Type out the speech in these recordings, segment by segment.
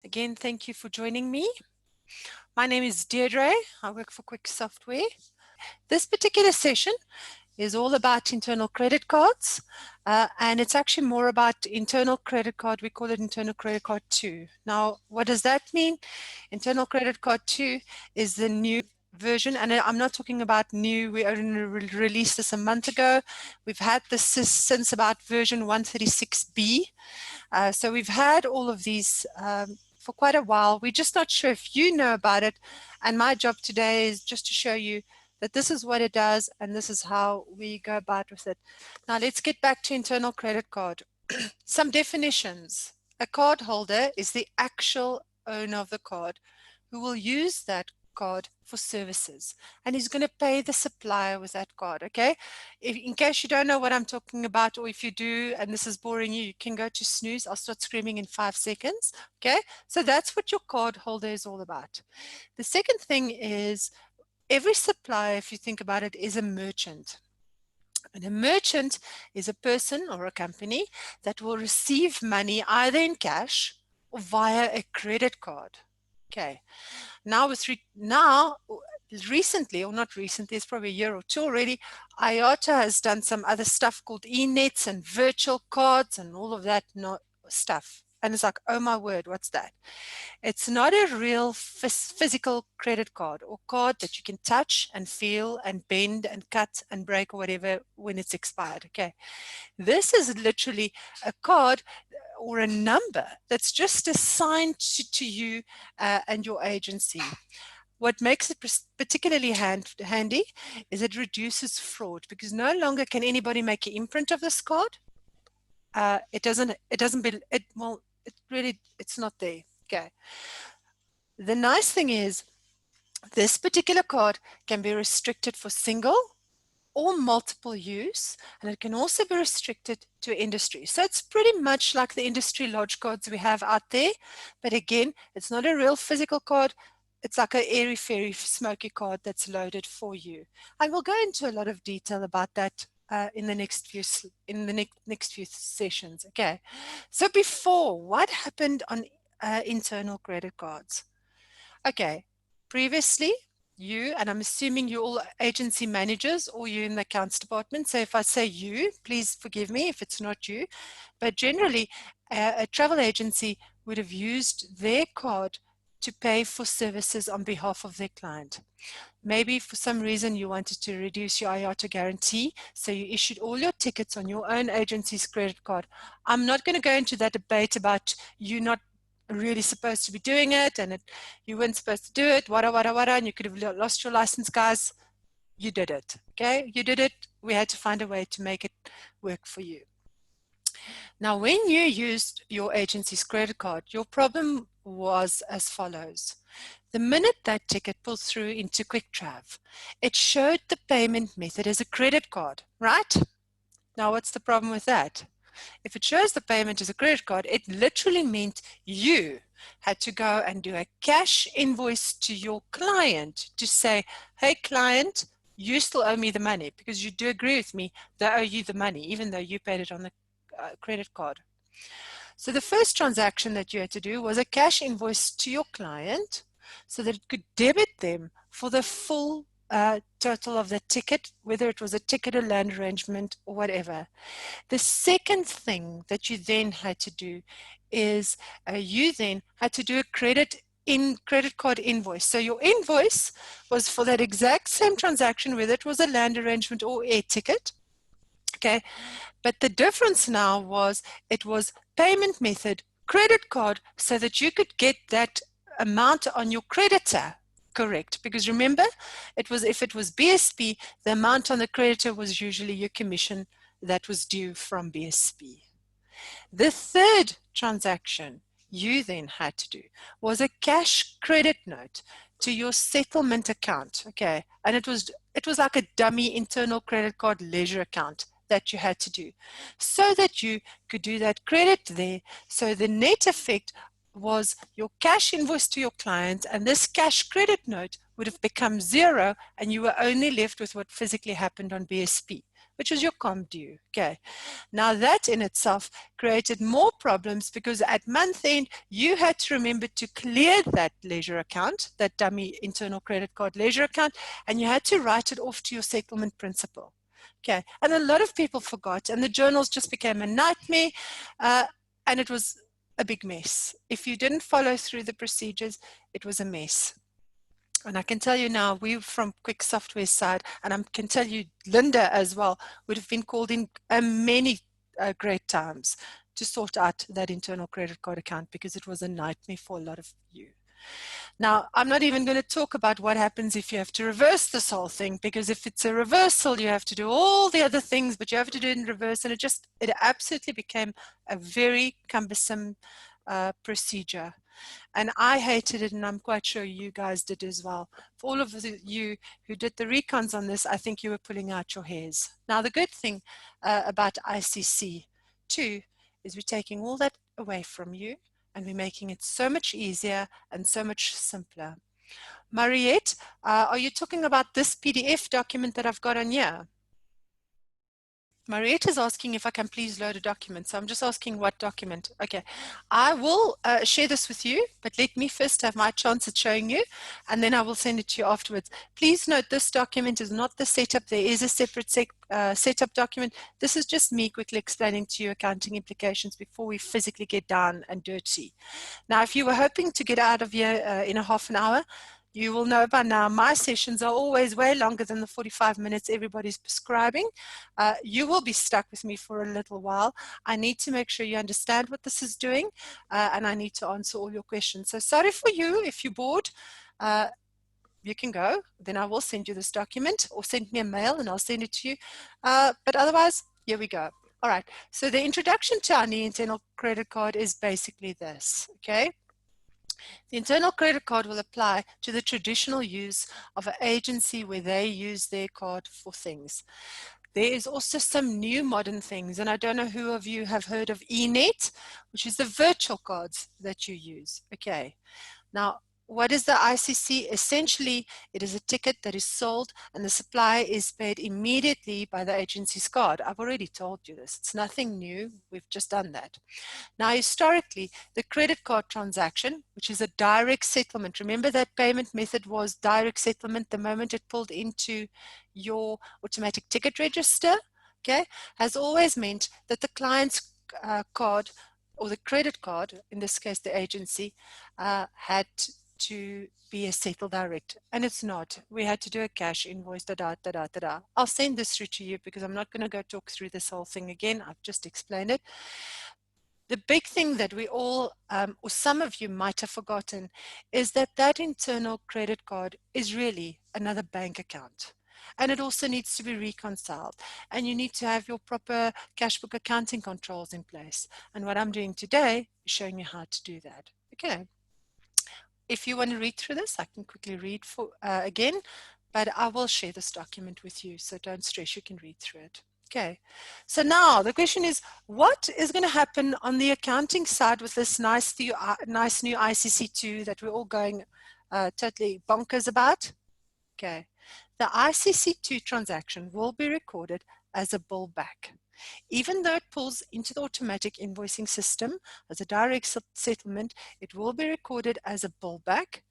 Again, thank you for joining me. My name is Deirdre. I work for Quick Software. This particular session is all about internal credit cards, and it's actually more about internal credit card. We call it internal credit card 2. Now, what does that mean? Internal credit card 2 is the new version, and I'm not talking about new. We only released this a month ago. We've had this since about version 136B. So we've had all of these for quite a while. We're just not sure if you know about it. And my job today is just to show you that this is what it does and this is how we go about with it. Now let's get back to internal credit card. Some definitions. A card holder is the actual owner of the card who will use that card for services, and he's going to pay the supplier with that card. Okay, in case you don't know what I'm talking about, or if you do and this is boring you, you can go to snooze. I'll start screaming in 5 seconds. Okay, so that's what your card holder is all about. The second thing is every supplier, if you think about it, is a merchant. And a merchant is a person or a company that will receive money either in cash or via a credit card. Okay, now recently, or not recently, it's probably a year or two already, IATA has done some other stuff called e-nets and virtual cards and all of that stuff. And it's like, oh my word, what's that? It's not a real physical credit card or card that you can touch and feel and bend and cut and break or whatever when it's expired. Okay, this is literally a card or a number that's just assigned to you and your agency. What makes it particularly handy is it reduces fraud, because no longer can anybody make an imprint of this card. It's not there. Okay. The nice thing is this particular card can be restricted for single or multiple use, and it can also be restricted to industry. So it's pretty much like the industry lodge cards we have out there, but again, it's not a real physical card. It's like a airy-fairy smoky card that's loaded for you. I will go into a lot of detail about that in the next few sessions. Okay, so before, what happened on internal credit cards? Okay, previously, you, and I'm assuming you're all agency managers or you're in the accounts department. So if I say you, please forgive me if it's not you. But generally, a travel agency would have used their card to pay for services on behalf of their client. Maybe for some reason you wanted to reduce your IATA guarantee, so you issued all your tickets on your own agency's credit card. I'm not going to go into that debate about you not really supposed to be doing it and you weren't supposed to do it, and you could have lost your license, guys. You did it. Okay, you did it. We had to find a way to make it work for you. Now, when you used your agency's credit card, your problem was as follows. The minute that ticket pulled through into QuickTrav, it showed the payment method as a credit card, right? Now, what's the problem with that? If it shows the payment as a credit card, it literally meant you had to go and do a cash invoice to your client to say, hey, client, you still owe me the money, because you do agree with me, they owe you the money, even though you paid it on the credit card. So the first transaction that you had to do was a cash invoice to your client so that it could debit them for the full total of the ticket, whether it was a ticket or land arrangement or whatever. The second thing that you then had to do is you then had to do a credit card invoice. So your invoice was for that exact same transaction, whether it was a land arrangement or air ticket. Okay, but the difference now was it was payment method, credit card, so that you could get that amount on your creditor correct. Because remember, if it was BSP, the amount on the creditor was usually your commission that was due from BSP. The third transaction you then had to do was a cash credit note to your settlement account. Okay, and it was like a dummy internal credit card leisure account that you had to do so that you could do that credit there. So the net effect was your cash invoice to your client, and this cash credit note would have become zero, and you were only left with what physically happened on BSP, which was your comp due. Okay. Now that in itself created more problems because at month end, you had to remember to clear that leisure account, that dummy internal credit card leisure account, and you had to write it off to your settlement principal. Okay. And a lot of people forgot, and the journals just became a nightmare, and it was a big mess. If you didn't follow through the procedures, it was a mess. And I can tell you now, we from Quick Software side, and I can tell you Linda as well, would have been called in many great times to sort out that internal credit card account because it was a nightmare for a lot of you. Now, I'm not even going to talk about what happens if you have to reverse this whole thing, because if it's a reversal, you have to do all the other things, but you have to do it in reverse, and it absolutely became a very cumbersome procedure. And I hated it, and I'm quite sure you guys did as well. For all of you who did the recons on this, I think you were pulling out your hairs. Now, the good thing about ICC too is we're taking all that away from you, and we're making it so much easier and so much simpler. Mariette, are you talking about this PDF document that I've got on here? Mariette is asking if I can please load a document. So I'm just asking what document. Okay, I will share this with you, but let me first have my chance at showing you, and then I will send it to you afterwards. Please note this document is not the setup. There is a separate setup document. This is just me quickly explaining to you accounting implications before we physically get down and dirty. Now, if you were hoping to get out of here in a half an hour, you will know by now my sessions are always way longer than the 45 minutes everybody's prescribing. You will be stuck with me for a little while. I need to make sure you understand what this is doing, and I need to answer all your questions. So sorry for you if you're bored. You can go. Then I will send you this document, or send me a mail and I'll send it to you. But otherwise, here we go. All right. So the introduction to our new internal credit card is basically this, okay? The internal credit card will apply to the traditional use of an agency where they use their card for things. There is also some new modern things, and I don't know who of you have heard of eNet, which is the virtual cards that you use. Okay. Now, what is the ICC? Essentially, it is a ticket that is sold and the supplier is paid immediately by the agency's card. I've already told you this. It's nothing new. We've just done that. Now, historically, the credit card transaction, which is a direct settlement, remember that payment method was direct settlement the moment it pulled into your automatic ticket register, okay, has always meant that the client's card, or the credit card, in this case the agency, had to be a settle direct, and it's not. We had to do a cash invoice, I'll send this through to you because I'm not going to go talk through this whole thing again. I've just explained it. The big thing that we all, or some of you might have forgotten, is that that internal credit card is really another bank account. And it also needs to be reconciled. And you need to have your proper cash book accounting controls in place. And what I'm doing today is showing you how to do that. Okay. If you want to read through this, I can quickly read for again, but I will share this document with you. So don't stress, you can read through it. Okay, so now the question is, what is going to happen on the accounting side with this nice new ICC2 that we're all going totally bonkers about? Okay, the ICC2 transaction will be recorded as a bill back. Even though it pulls into the automatic invoicing system as a direct settlement, it will be recorded as a bill back,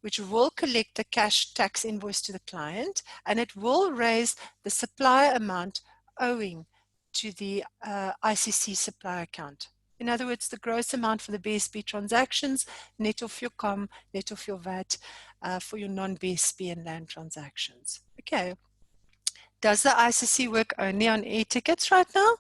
which will collect the cash tax invoice to the client, and it will raise the supplier amount owing to the ICC supplier account. In other words, the gross amount for the BSB transactions, net off your COM, net off your VAT, for your non-BSB and land transactions. Okay. Does the ICC work only on e-tickets right now?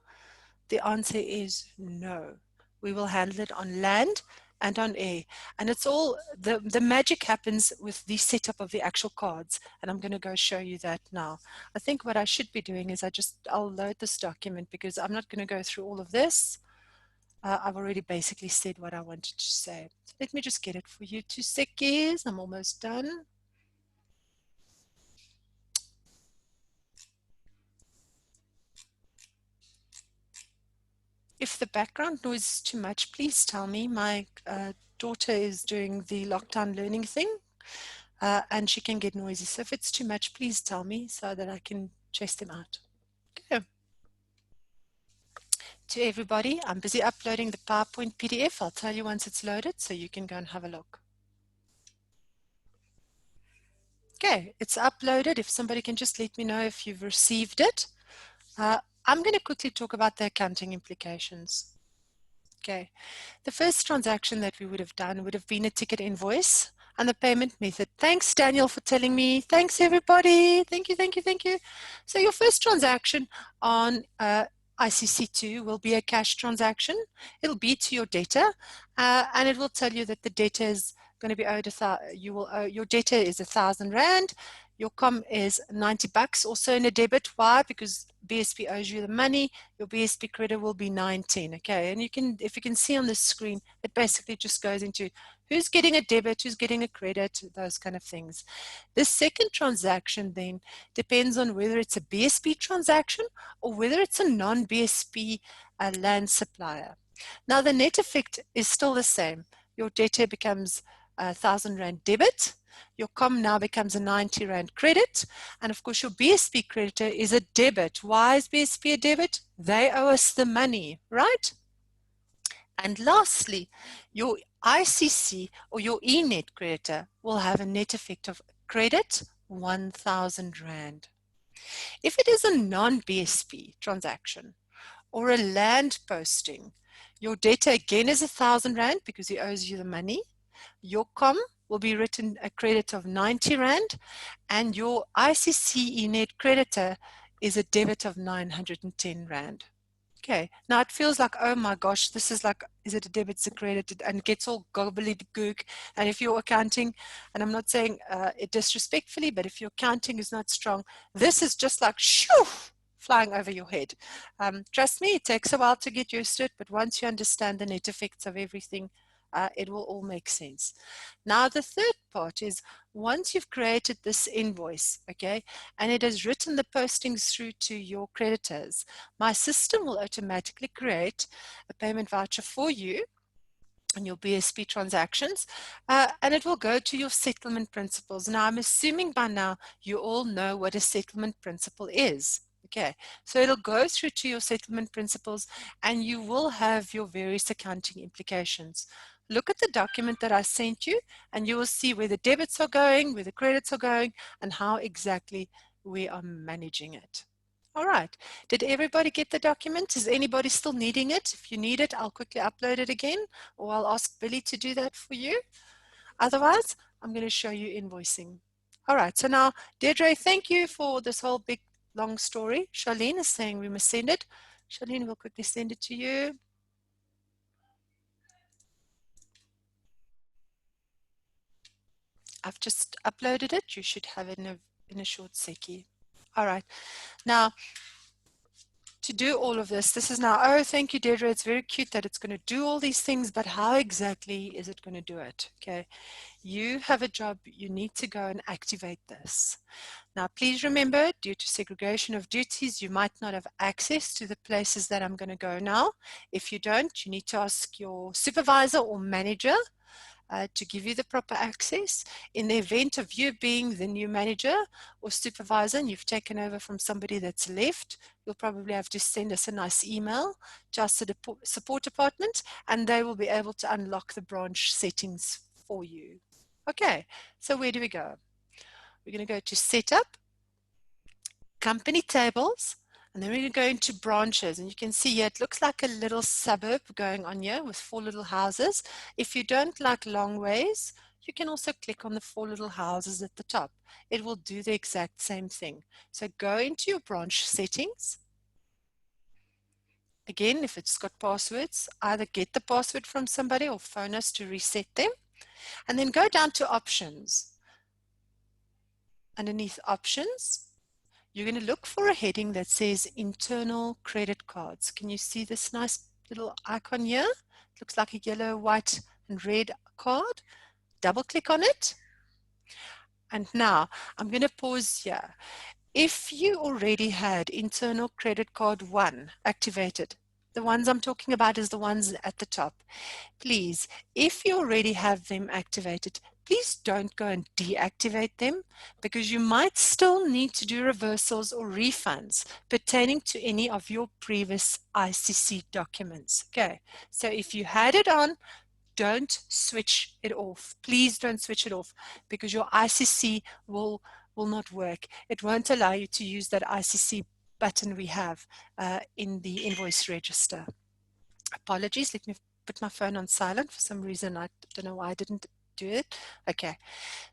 The answer is no. We will handle it on land and on air. And it's all, the magic happens with the setup of the actual cards. And I'm going to go show you that now. I think what I should be doing is I'll load this document because I'm not going to go through all of this. I've already basically said what I wanted to say. So let me just get it for you. 2 seconds. I'm almost done. If the background noise is too much, please tell me. My daughter is doing the lockdown learning thing, and she can get noisy. So if it's too much, please tell me so that I can chase them out. Okay. to everybody. I'm busy uploading the PowerPoint PDF. I'll tell you once it's loaded so you can go and have a look. Okay, it's uploaded. If somebody can just let me know if you've received it. I'm going to quickly talk about the accounting implications. Okay, the first transaction that we would have done would have been a ticket invoice and the payment method. Thanks, Daniel, for telling me. Thanks, everybody. Thank you, thank you, thank you. So your first transaction on ICC2 will be a cash transaction. It'll be to your debtor, and it will tell you that the debtor is going to be owed your debtor is R1,000. Your com is 90 bucks, also in a debit. Why? Because BSP owes you the money. Your BSP credit will be 19. Okay, and if you can see on the screen, it basically just goes into who's getting a debit, who's getting a credit, those kind of things. The second transaction then depends on whether it's a BSP transaction or whether it's a non-BSP land supplier. Now the net effect is still the same. Your debtor becomes a R1,000 debit. Your com now becomes a 90 Rand credit. And of course, your BSP creditor is a debit. Why is BSP a debit? They owe us the money, right? And lastly, your ICC or your eNet creditor will have a net effect of credit 1,000 Rand. If it is a non-BSP transaction or a land posting, your debtor again is 1,000 Rand because he owes you the money. Your com will be written a credit of 90 Rand, and your ICC eNet creditor is a debit of 910 Rand. Okay, now it feels like, oh my gosh, this is like, is it a debit, it's a credit, and it gets all gobbledygook. And if you're accounting, and I'm not saying it disrespectfully, but if your accounting is not strong, this is just like, shoo, flying over your head. Trust me, it takes a while to get used to it, but once you understand the net effects of everything, it will all make sense. Now, the third part is once you've created this invoice, okay, and it has written the postings through to your creditors, my system will automatically create a payment voucher for you and your BSP transactions, and it will go to your settlement principles. Now, I'm assuming by now you all know what a settlement principle is. Okay, so it'll go through to your settlement principles and you will have your various accounting implications. Look at the document that I sent you and you will see where the debits are going, where the credits are going, and how exactly we are managing it. All right, did everybody get the document? Is anybody still needing it? If you need it, I'll quickly upload it again, or I'll ask Billy to do that for you. Otherwise, I'm going to show you invoicing. All right, so now, Deirdre, thank you for this whole big, long story. Charlene is saying we must send it. Charlene will quickly send it to you. I've just uploaded it. You should have it in a short seckie. All right, now, to do all of this is now, oh, thank you, Deirdre. It's very cute that it's going to do all these things, but how exactly is it going to do it? Okay, you have a job. You need to go and activate this. Now, please remember, due to segregation of duties, you might not have access to the places that I'm going to go now. If you don't, you need to ask your supervisor or manager to give you the proper access. In the event of you being the new manager or supervisor and you've taken over from somebody that's left, you'll probably have to send us a nice email to our support department and they will be able to unlock the branch settings for you. Okay, so where do we go? We're going to go to Setup, Company Tables, and then we're going to go into branches, and you can see here it looks like a little suburb going on here with 4 little houses. If you don't like long ways, you can also click on the 4 little houses at the top. It will do the exact same thing. So go into your branch settings. Again, if it's got passwords, either get the password from somebody or phone us to reset them. And then go down to Options. Underneath Options, you're going to look for a heading that says internal credit cards. Can you see this nice little icon here? It looks like a yellow, white, and red card. Double click on it. And now I'm going to pause here. If you already had internal credit card 1 activated, the ones I'm talking about is the ones at the top. Please, if you already have them activated, please don't go and deactivate them, because you might still need to do reversals or refunds pertaining to any of your previous ICC documents. Okay, so if you had it on, don't switch it off. Please don't switch it off, because your ICC will not work. It won't allow you to use that ICC button we have in the invoice register. Apologies, let me put my phone on silent. For some reason, I don't know why I didn't do it. Okay,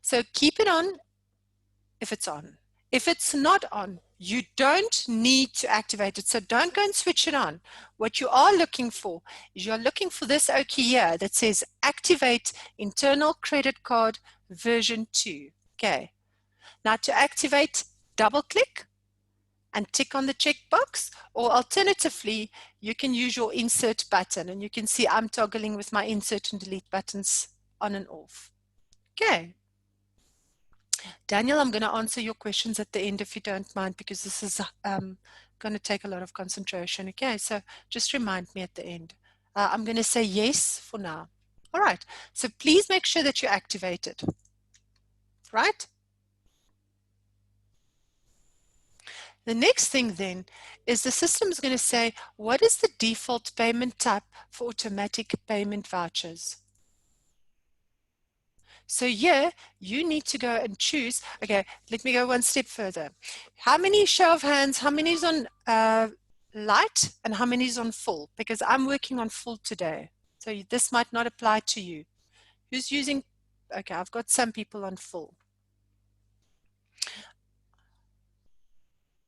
so keep it on if it's on. If it's not on, you don't need to activate it, so don't go and switch it on. What you are looking for is you're looking for this OK here that says Activate Internal Credit Card version 2. Okay, now to activate, double click and tick on the checkbox, or alternatively, you can use your insert button, and you can see I'm toggling with my insert and delete buttons on and off. Okay. Daniel, I'm going to answer your questions at the end if you don't mind, because this is going to take a lot of concentration. Okay, so just remind me at the end. I'm going to say yes for now. All right, so please make sure that you activate it. Right? The next thing then is the system is going to say, what is the default payment type for automatic payment vouchers? So here, you need to go and choose. Okay, let me go one step further. How many, show of hands, how many is on light and how many is on full? Because I'm working on full today. So this might not apply to you. Who's using, okay, I've got some people on full.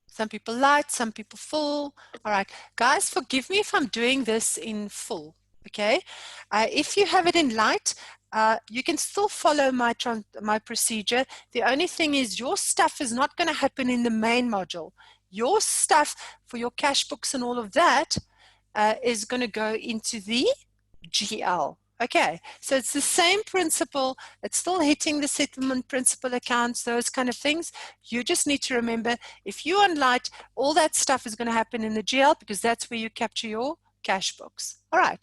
Some people light, some people full. All right, guys, forgive me if I'm doing this in full, okay? If you have it in light, you can still follow my procedure. The only thing is your stuff is not going to happen in the main module. Your stuff for your cash books and all of that is going to go into the GL. Okay, so it's the same principle. It's still hitting the settlement principal accounts, those kind of things. You just need to remember, if you're on light, all that stuff is going to happen in the GL, because that's where you capture your cash books. All right,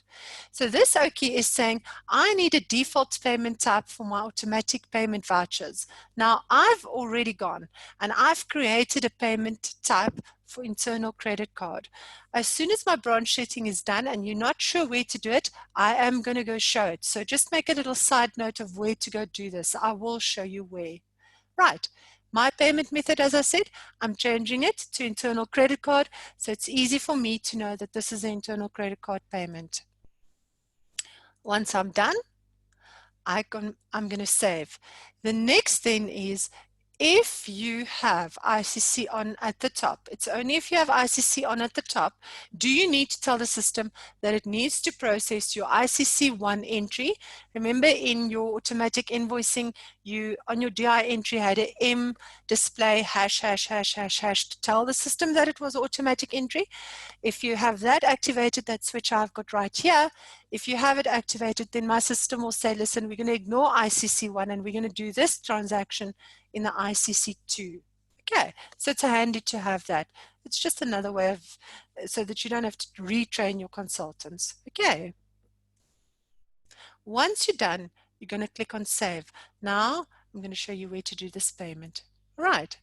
so this OK is saying, I need a default payment type for my automatic payment vouchers. Now, I've already gone and I've created a payment type for internal credit card. As soon as my branch setting is done and you're not sure where to do it, I am going to go show it. So just make a little side note of where to go do this. I will show you where. Right. My payment method, as I said, I'm changing it to internal credit card, so it's easy for me to know that this is an internal credit card payment. Once I'm done, I'm going to save. The next thing is, if you have ICC on at the top, it's only if you have ICC on at the top, do you need to tell the system that it needs to process your ICC1 entry? Remember, in your automatic invoicing, you on your DI entry had an M display hash to tell the system that it was automatic entry. If you have that activated, that switch I've got right here, if you have it activated, then my system will say, listen, we're going to ignore ICC1 and we're going to do this transaction in the ICC2. Okay, so it's handy to have that. It's just another way of, so that you don't have to retrain your consultants. Okay. Once you're done, you're going to click on Save. Now, I'm going to show you where to do this payment. Right.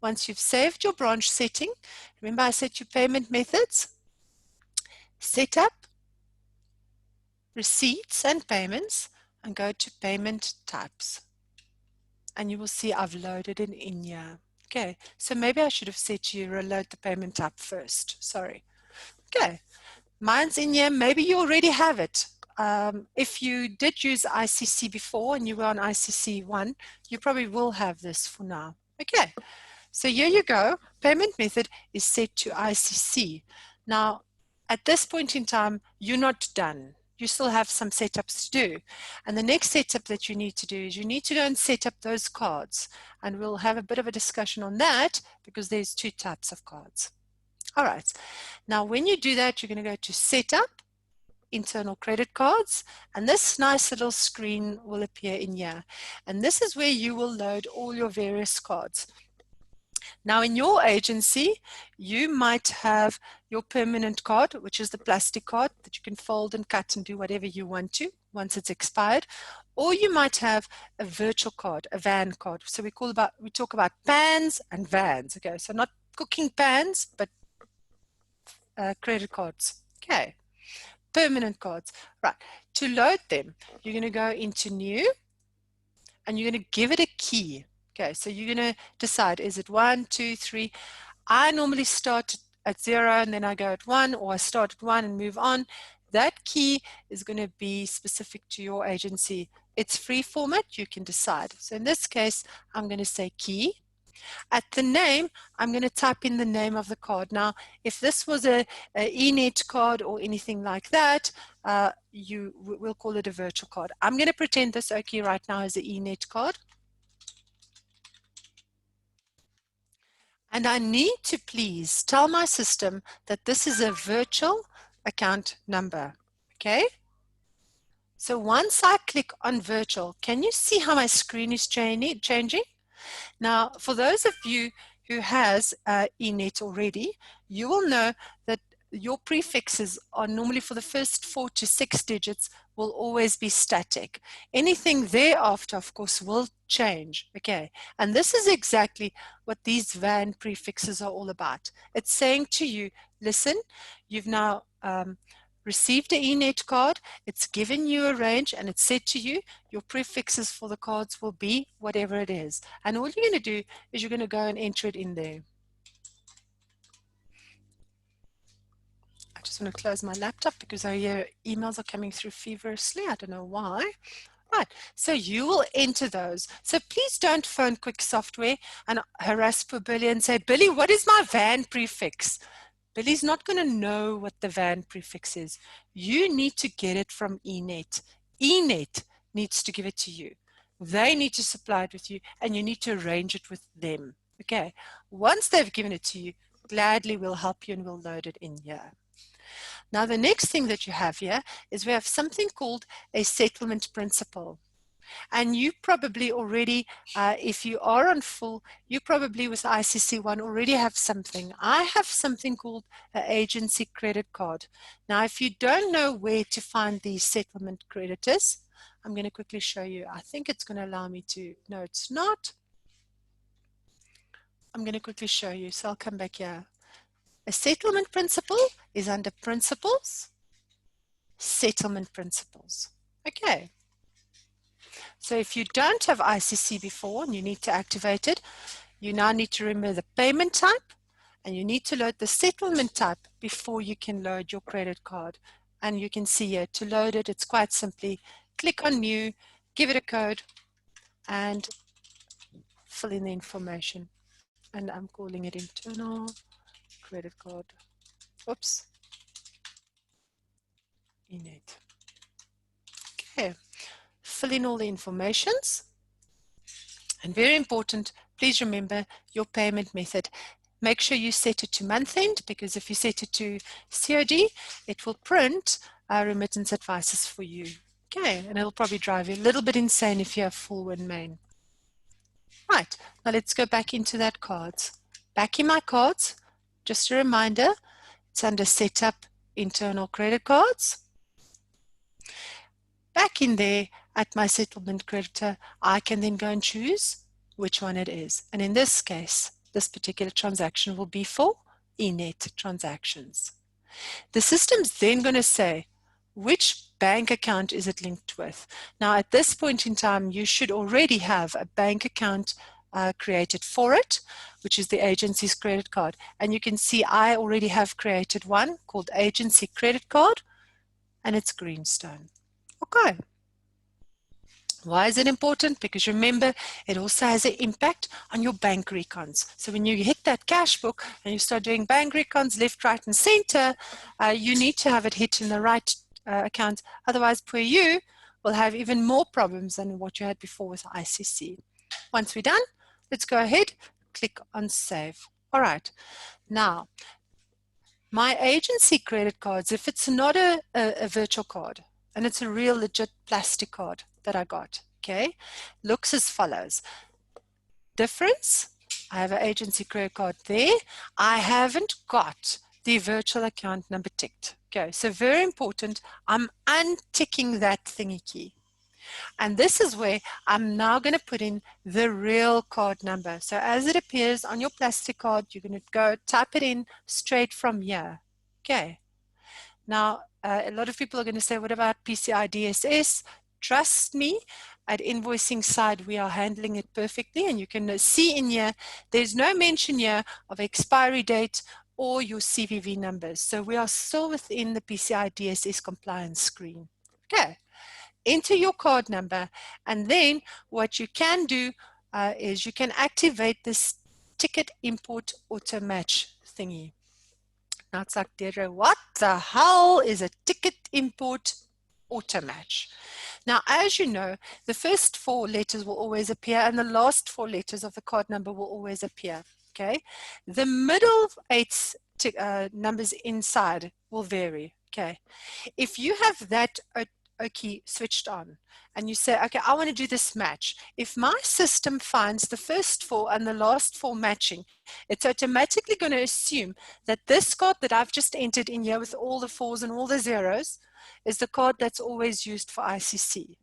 Once you've saved your branch setting, remember I set your payment methods, setup, receipts and payments, and go to payment types. And you will see I've loaded it in here. Okay, so maybe I should have said to you reload the payment type first. Sorry. Okay, mine's in here. Maybe you already have it. If you did use ICC before and you were on ICC 1, you probably will have this for now. Okay, so here you go. Payment method is set to ICC. Now, at this point in time, you're not done. You still have some setups to do. And the next setup that you need to do is you need to go and set up those cards. And we'll have a bit of a discussion on that, because there's two types of cards. All right. Now, when you do that, you're going to go to Setup, Internal Credit Cards, and this nice little screen will appear in here. And this is where you will load all your various cards. Now in your agency, you might have your permanent card, which is the plastic card that you can fold and cut and do whatever you want to once it's expired. Or you might have a virtual card, a van card. So we talk about pans and vans. Okay, so not cooking pans, but credit cards. Okay, permanent cards. Right, to load them, you're going to go into new and you're going to give it a key. Okay, so you're going to decide, is it 1, 2, 3? I normally start at 0 and then I go at 1, or I start at 1 and move on. That key is going to be specific to your agency. It's free format, you can decide. So in this case, I'm going to say key. At the name, I'm going to type in the name of the card. Now, if this was a eNet card or anything like that, we'll call it a virtual card. I'm going to pretend this OK right now is an eNet card. And I need to please tell my system that this is a virtual account number. Okay? So once I click on virtual, can you see how my screen is changing? Now, for those of you who has eNet already, you will know that your prefixes are normally for the first 4 to 6 digits will always be static. Anything thereafter, of course, will change. Okay, and this is exactly what these van prefixes are all about. It's saying to you, listen, you've now received an eNet card, it's given you a range, and it's said to you, your prefixes for the cards will be whatever it is. And all you're going to do is you're going to go and enter it in there. I just want to close my laptop because I hear emails are coming through feverishly. I don't know why. Right, so you will enter those. So please don't phone Quick Software and harass poor Billy and say, Billy, what is my van prefix? Billy's not going to know what the van prefix is. You need to get it from eNet. eNet needs to give it to you. They need to supply it with you, and you need to arrange it with them. Okay, once they've given it to you, gladly we'll help you and we'll load it in here. Now the next thing that you have here is we have something called a settlement principle. And you probably already, if you are on full, you probably with ICC 1 already have something. I have something called an agency credit card. Now, if you don't know where to find these settlement creditors, I'm going to quickly show you. I think it's going to allow me to, no, it's not. I'm going to quickly show you, so I'll come back here. A settlement principle is under principles, settlement principles. Okay. So if you don't have ICC before and you need to activate it, you now need to remember the payment type and you need to load the settlement type before you can load your credit card. And you can see here, to load it, it's quite simply click on new, give it a code and fill in the information. And I'm calling it internal credit card. Oops. eNet. Okay. Fill in all the informations. And very important, please remember your payment method. Make sure you set it to month end, because if you set it to COD, it will print remittance advices for you. Okay, and it'll probably drive you a little bit insane if you have full win main. Right, now let's go back into that cards. Back in my cards, just a reminder, it's under setup internal credit cards. Back in there at my settlement creditor, I can then go and choose which one it is. And in this case, this particular transaction will be for eNet transactions. The system's then going to say, which bank account is it linked with? Now, at this point in time, you should already have a bank account created for it, which is the agency's credit card. And you can see I already have created one called Agency Credit Card, and it's Greenstone. Okay. Why is it important? Because remember, it also has an impact on your bank recons. So when you hit that cash book and you start doing bank recons left, right, and center, you need to have it hit in the right account. Otherwise, poor you will have even more problems than what you had before with ICC. Once we're done, let's go ahead, click on Save. All right. Now, my agency credit cards, if it's not a virtual card, and it's a real legit plastic card that I got, okay, looks as follows. Difference, I have an agency credit card there. I haven't got the virtual account number ticked. Okay, so very important. I'm unticking that thingy key. And this is where I'm now going to put in the real card number. So as it appears on your plastic card, you're going to go type it in straight from here. Okay. Now, a lot of people are going to say, what about PCI DSS? Trust me, at invoicing side, we are handling it perfectly. And you can see in here, there's no mention here of expiry date or your CVV numbers. So we are still within the PCI DSS compliance screen. Okay. Enter your card number, and then what you can do is you can activate this ticket import auto match thingy. Now it's like, Deirdre, what the hell is a ticket import auto match? Now, as you know, the first 4 letters will always appear and the last 4 letters of the card number will always appear. Okay, the middle 8 numbers inside will vary. Okay, if you have that key switched on and you say, okay, I want to do this match. If my system finds the first 4 and the last 4 matching, it's automatically going to assume that this card that I've just entered in here with all the 4s and all the 0s is the card that's always used for ICC.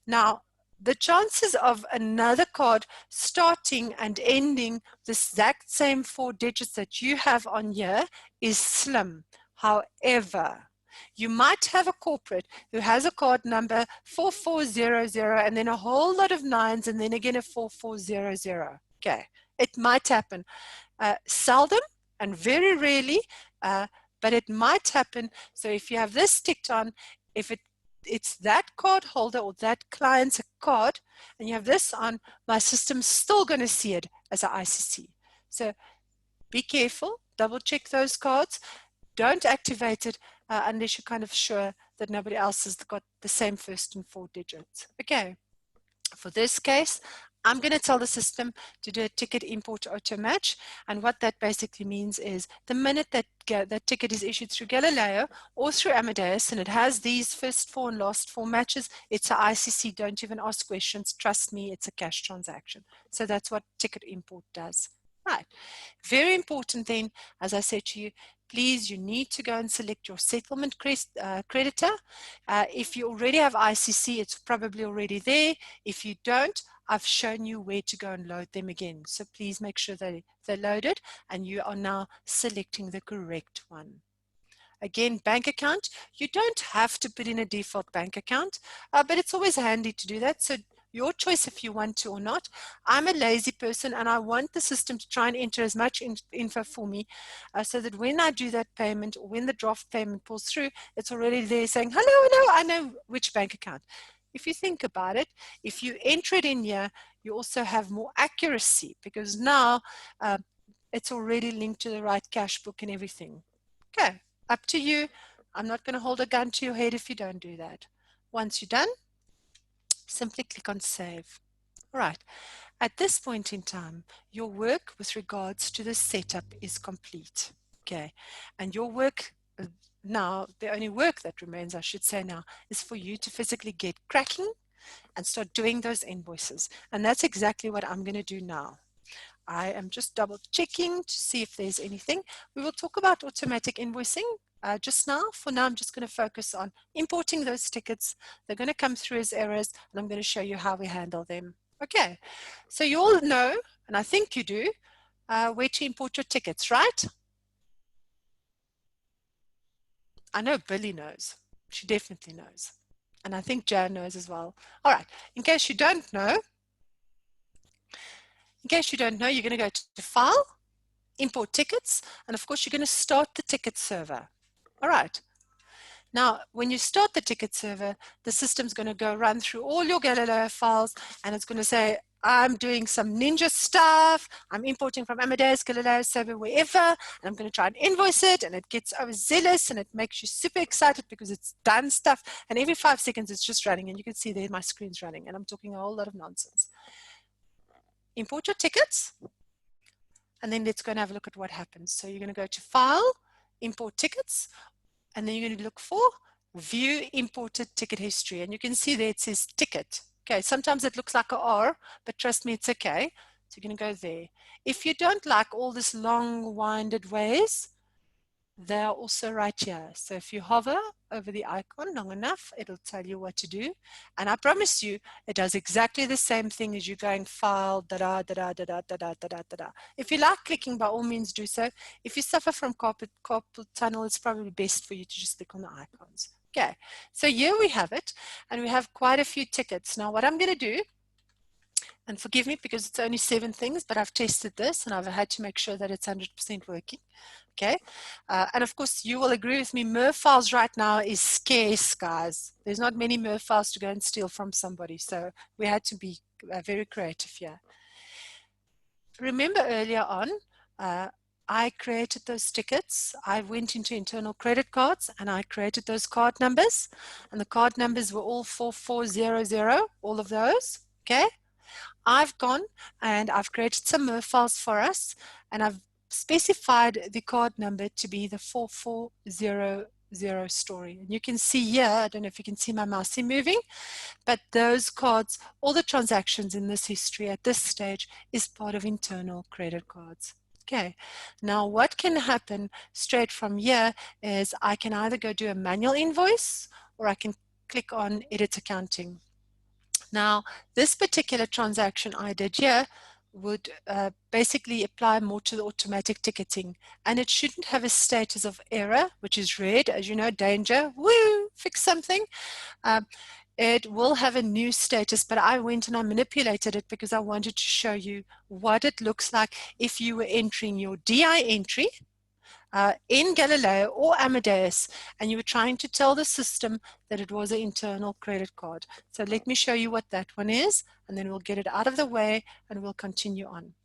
Now, the chances of another card starting and ending the exact same 4 digits that you have on here is slim. However, you might have a corporate who has a card number 4400 and then a whole lot of 9s and then again a 4400. Okay, it might happen. Seldom and very rarely, but it might happen. So if you have this ticked on, if it's that card holder or that client's card and you have this on, my system's still going to see it as an ICC. So be careful, double check those cards. Don't activate it unless you're kind of sure that nobody else has got the same first and 4 digits. Okay, for this case, I'm going to tell the system to do a ticket import auto match, and what that basically means is the minute that that ticket is issued through Galileo or through Amadeus and it has these first 4 and last 4 matches, it's a ICC. Don't even ask questions. Trust me, it's a cash transaction. So that's what ticket import does. Right. Very important then, as I said to you, please, you need to go and select your settlement creditor. If you already have ICC, it's probably already there. If you don't, I've shown you where to go and load them again. So please make sure that they're loaded and you are now selecting the correct one. Again, bank account, you don't have to put in a default bank account, but it's always handy to do that. So your choice if you want to or not. I'm a lazy person and I want the system to try and enter as much info for me so that when I do that payment or when the draft payment pulls through, it's already there saying, hello, I know which bank account. If you think about it, if you enter it in here, you also have more accuracy because now it's already linked to the right cash book and everything. Okay, up to you. I'm not going to hold a gun to your head if you don't do that. Once you're done, simply click on Save. All right. At this point in time, your work with regards to the setup is complete. Okay. And your work now, the only work that remains, I should say now, is for you to physically get cracking and start doing those invoices. And that's exactly what I'm going to do now. I am just double checking to see if there's anything. We will talk about automatic invoicing just now. For now, I'm just going to focus on importing those tickets. They're going to come through as errors, and I'm going to show you how we handle them. Okay, so you all know, and I think you do, where to import your tickets, right? I know Billy knows. She definitely knows. And I think Jan knows as well. All right, in case you don't know, you're going to go to File, Import Tickets, and of course, you're going to start the ticket server. All right. Now, when you start the ticket server, the system's going to go run through all your Galileo files, and it's going to say, I'm doing some ninja stuff. I'm importing from Amadeus, Galileo, server, wherever, and I'm going to try and invoice it, and it gets overzealous, and it makes you super excited because it's done stuff, and every 5 seconds it's just running, and you can see there my screen's running, and I'm talking a whole lot of nonsense. Import your tickets, and then let's go and have a look at what happens. So you're going to go to File, Import Tickets, and then you're going to look for View Imported Ticket History, and you can see there it says Ticket. Okay, sometimes it looks like a R, but trust me, it's okay. So you're going to go there. If you don't like all this long-winded ways, they're also right here. So if you hover over the icon long enough, it'll tell you what to do. And I promise you, it does exactly the same thing as you going file, da-da, da-da, da-da, da-da, da-da, da-da. If you like clicking, by all means do so. If you suffer from carpal tunnel, it's probably best for you to just click on the icons. Okay, so here we have it, and we have quite a few tickets. Now what I'm going to do, and forgive me because it's only 7 things, but I've tested this and I've had to make sure that it's 100% working. Okay, and of course you will agree with me, MER files right now is scarce, guys. There's not many MER files to go and steal from somebody, so we had to be very creative here. Remember earlier on, I created those tickets. I went into internal credit cards and I created those card numbers, and the card numbers were all 4400, all of those. Okay, I've gone and I've created some MER files for us, and I've specified the card number to be the 4400 story. And you can see here, I don't know if you can see my mouse moving, but those cards, all the transactions in this history at this stage is part of internal credit cards. Okay, now what can happen straight from here is I can either go do a manual invoice or I can click on edit accounting. Now, this particular transaction I did here would basically apply more to the automatic ticketing, and it shouldn't have a status of error, which is red, as you know, danger, woo, fix something. It will have a new status, but I went and I manipulated it because I wanted to show you what it looks like if you were entering your DI entry in Galileo or Amadeus, and you were trying to tell the system that it was an internal credit card. So let me show you what that one is, and then we'll get it out of the way and we'll continue on.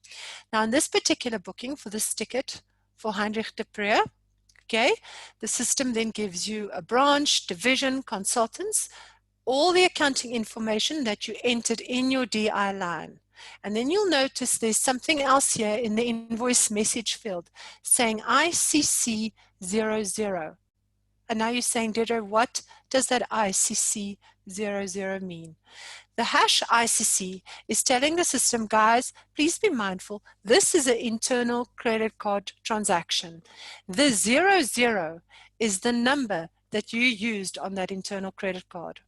Now, in this particular booking for this ticket for Heinrich de Preer, okay, the system then gives you a branch, division, consultants, all the accounting information that you entered in your DI line. And then you'll notice there's something else here in the invoice message field saying ICC 00. And now you're saying, Deirdre, what does that ICC 00 mean? The hash ICC is telling the system, guys, please be mindful, this is an internal credit card transaction. The 00 is the number that you used on that internal credit card.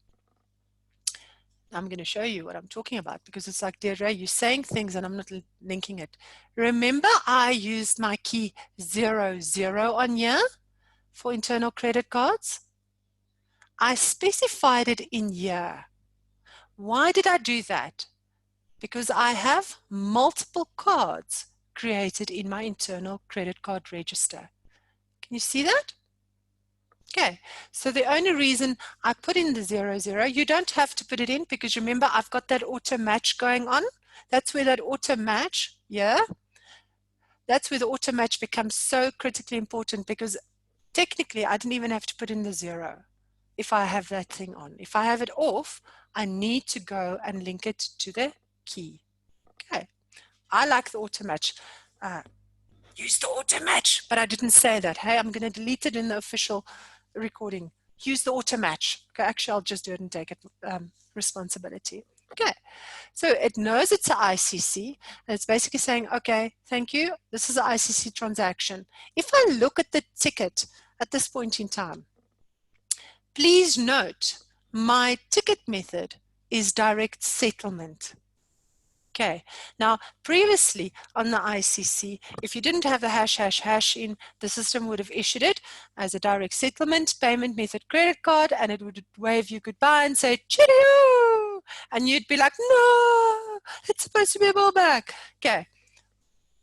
I'm going to show you what I'm talking about, because it's like, Deirdre, you're saying things and I'm not linking it. Remember, I used my key 00 on here for internal credit cards. I specified it in here. Why did I do that? Because I have multiple cards created in my internal credit card register. Can you see that? Okay, so the only reason I put in the 00, you don't have to put it in, because remember I've got that auto match going on. That's where that auto match, yeah, that's where the auto match becomes so critically important, because technically I didn't even have to put in the 0 if I have that thing on. If I have it off, I need to go and link it to the key. Okay, I like the auto match. Use the auto match, but I didn't say that. Hey, I'm going to delete it in the official recording. Use the auto match. Okay, actually, I'll just do it and take it responsibility. Okay, so it knows it's an ICC, and it's basically saying, okay, thank you. This is an ICC transaction. If I look at the ticket at this point in time, please note my ticket method is direct settlement. Okay, now previously on the ICC, if you didn't have the hash in, the system would have issued it as a direct settlement payment method credit card, and it would wave you goodbye and say, cheerio, and you'd be like, no, it's supposed to be a billback. Okay,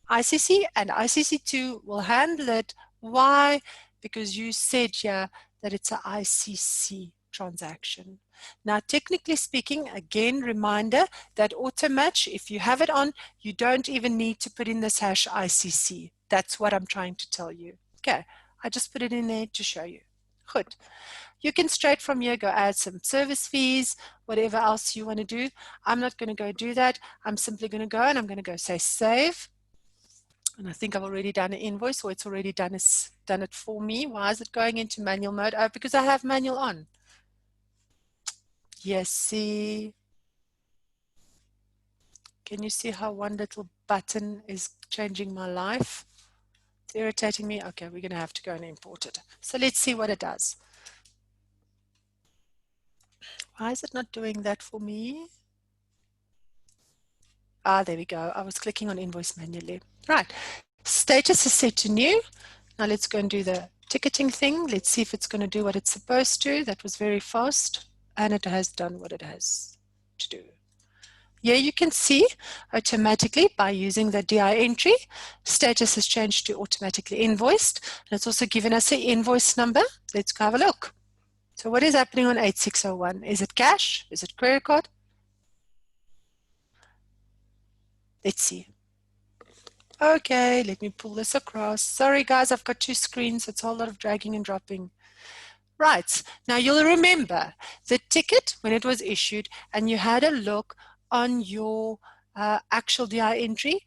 ICC and ICC2 will handle it. Why? Because you said here that it's an ICC transaction. Now, technically speaking, again, reminder that auto match, if you have it on, you don't even need to put in this hash ICC. That's what I'm trying to tell you. Okay, I just put it in there to show you. Good. You can straight from here go add some service fees, whatever else you want to do. I'm not going to go do that. I'm simply going to go and I'm going to go say save. And I think I've already done an invoice, or it's already done it for me. Why is it going into manual mode? Oh, because I have manual on. Yes, see. Can you see how one little button is changing my life. It's irritating me. Okay, we're going to have to go and import it. So let's see what it does. Why is it not doing that for me? Ah, there we go. I was clicking on invoice manually. Right. Status is set to new. Now let's go and do the ticketing thing. Let's see if it's going to do what it's supposed to. That was very fast. And it has done what it has to do. Here you can see automatically by using the DI entry, status has changed to automatically invoiced. And it's also given us an invoice number. Let's go have a look. So what is happening on 8601? Is it cash? Is it credit card? Let's see. Okay, let me pull this across. Sorry guys, I've got two screens. It's a whole lot of dragging and dropping. Right, now you'll remember the ticket when it was issued and you had a look on your actual DI entry.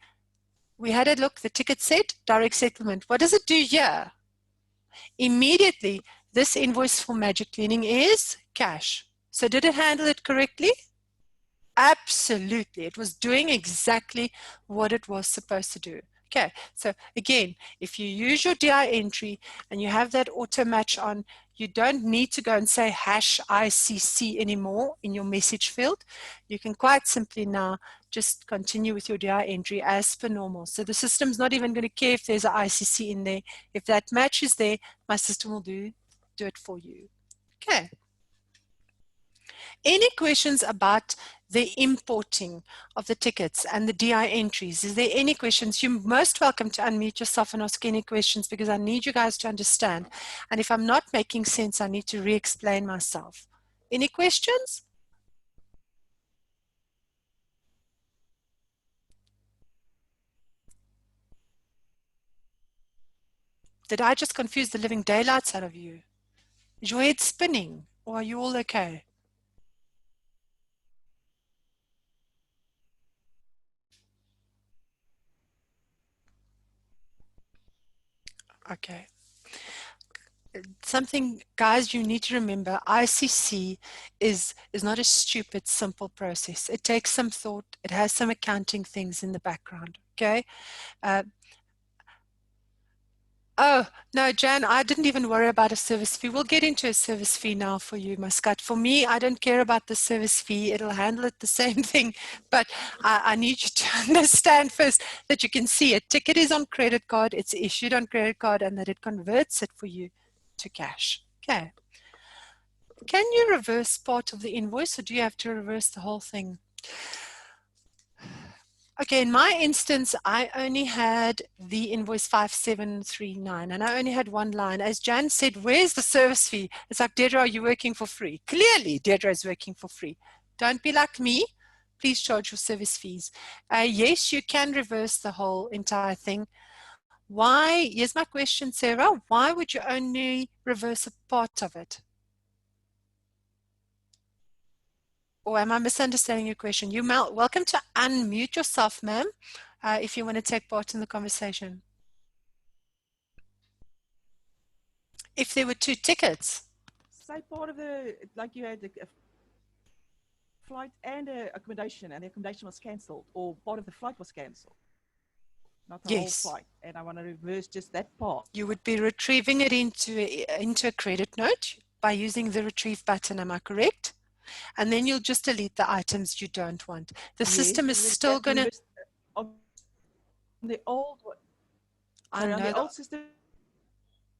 We had a look, the ticket said direct settlement. What does it do here? Immediately, this invoice for Magic Cleaning is cash. So did it handle it correctly? Absolutely. It was doing exactly what it was supposed to do. Okay, so again, if you use your DI entry and you have that auto match on, you don't need to go and say hash ICC anymore in your message field. You can quite simply now just continue with your DI entry as per normal. So the system's not even going to care if there's an ICC in there. If that match is there, my system will do it for you. Okay. Any questions about the importing of the tickets and the DI entries? Is there any questions? You're most welcome to unmute yourself and ask any questions because I need you guys to understand. And if I'm not making sense, I need to re-explain myself. Any questions? Did I just confuse the living daylights out of you? Is your head spinning or are you all okay? Okay. Something, guys, you need to remember, ICC is not a stupid, simple process. It takes some thought. It has some accounting things in the background, okay? Oh, no, Jan, I didn't even worry about a service fee. We'll get into a service fee now for you, Muscat. For me, I don't care about the service fee. It'll handle it the same thing. But I need you to understand first that you can see a ticket is on credit card, it's issued on credit card, and that it converts it for you to cash. Okay. Can you reverse part of the invoice or do you have to reverse the whole thing? Okay, in my instance, I only had the invoice 5739 and I only had one line. As Jan said, where's the service fee? It's like, Deirdre, are you working for free? Clearly, Deirdre is working for free. Don't be like me. Please charge your service fees. Yes, you can reverse the whole entire thing. Why? Here's my question, Sarah. Why would you only reverse a part of it? Or am I misunderstanding your question? You're welcome to unmute yourself, ma'am, if you want to take part in the conversation. If there were two tickets. Say part of the, like you had a flight and accommodation, and the accommodation was cancelled, or part of the flight was cancelled. Not the whole flight. And I want to reverse just that part. You would be retrieving it into a credit note by using the retrieve button, am I correct? And then you'll just delete the items you don't want. The system is still going to... On the old one, I know. On the old system,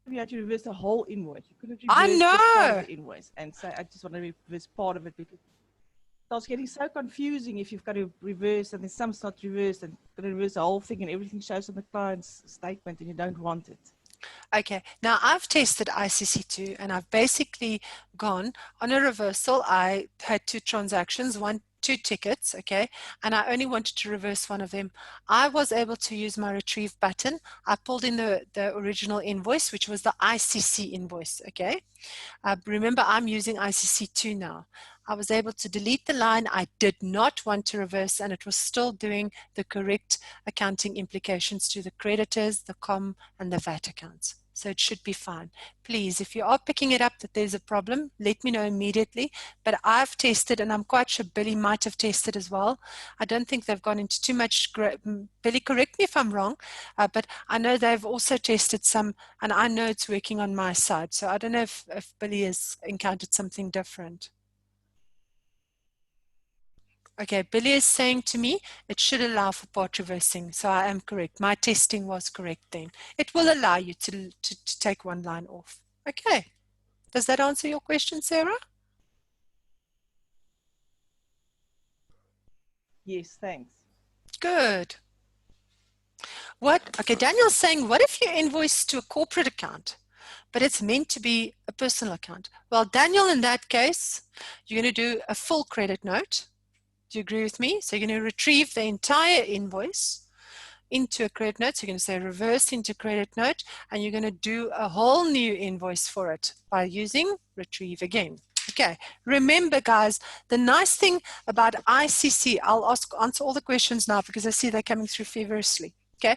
you had to reverse the whole invoice. You couldn't I reverse know. just part of the invoice and say, I just want to reverse part of it because it was getting so confusing if you've got to reverse and then some's not reversed and you've got to reverse the whole thing and everything shows on the client's statement and you don't want it. Okay, now I've tested ICC2 and I've basically gone on a reversal. I had two transactions, two tickets, okay, and I only wanted to reverse one of them. I was able to use my retrieve button. I pulled in the original invoice, which was the ICC invoice, okay. Remember, I'm using ICC2 now. I was able to delete the line I did not want to reverse, and it was still doing the correct accounting implications to the creditors, the COM, and the VAT accounts. So it should be fine. Please, if you are picking it up that there's a problem, let me know immediately. But I've tested, and I'm quite sure Billy might have tested as well. I don't think they've gone into too much. Billy, correct me if I'm wrong, but I know they've also tested some, and I know it's working on my side. So I don't know if Billy has encountered something different. Okay, Billy is saying to me, it should allow for part reversing. So I am correct. My testing was correct then. It will allow you to take one line off. Okay. Does that answer your question, Sarah? Yes, thanks. Good. Okay, Daniel's saying, what if you invoice to a corporate account, but it's meant to be a personal account? Well, Daniel, in that case, you're going to do a full credit note. Do you agree with me? So you're going to retrieve the entire invoice into a credit note. So you're going to say reverse into credit note, and you're going to do a whole new invoice for it by using retrieve again. Okay, remember guys, the nice thing about ICC, I'll answer all the questions now because I see they're coming through feverishly. Okay,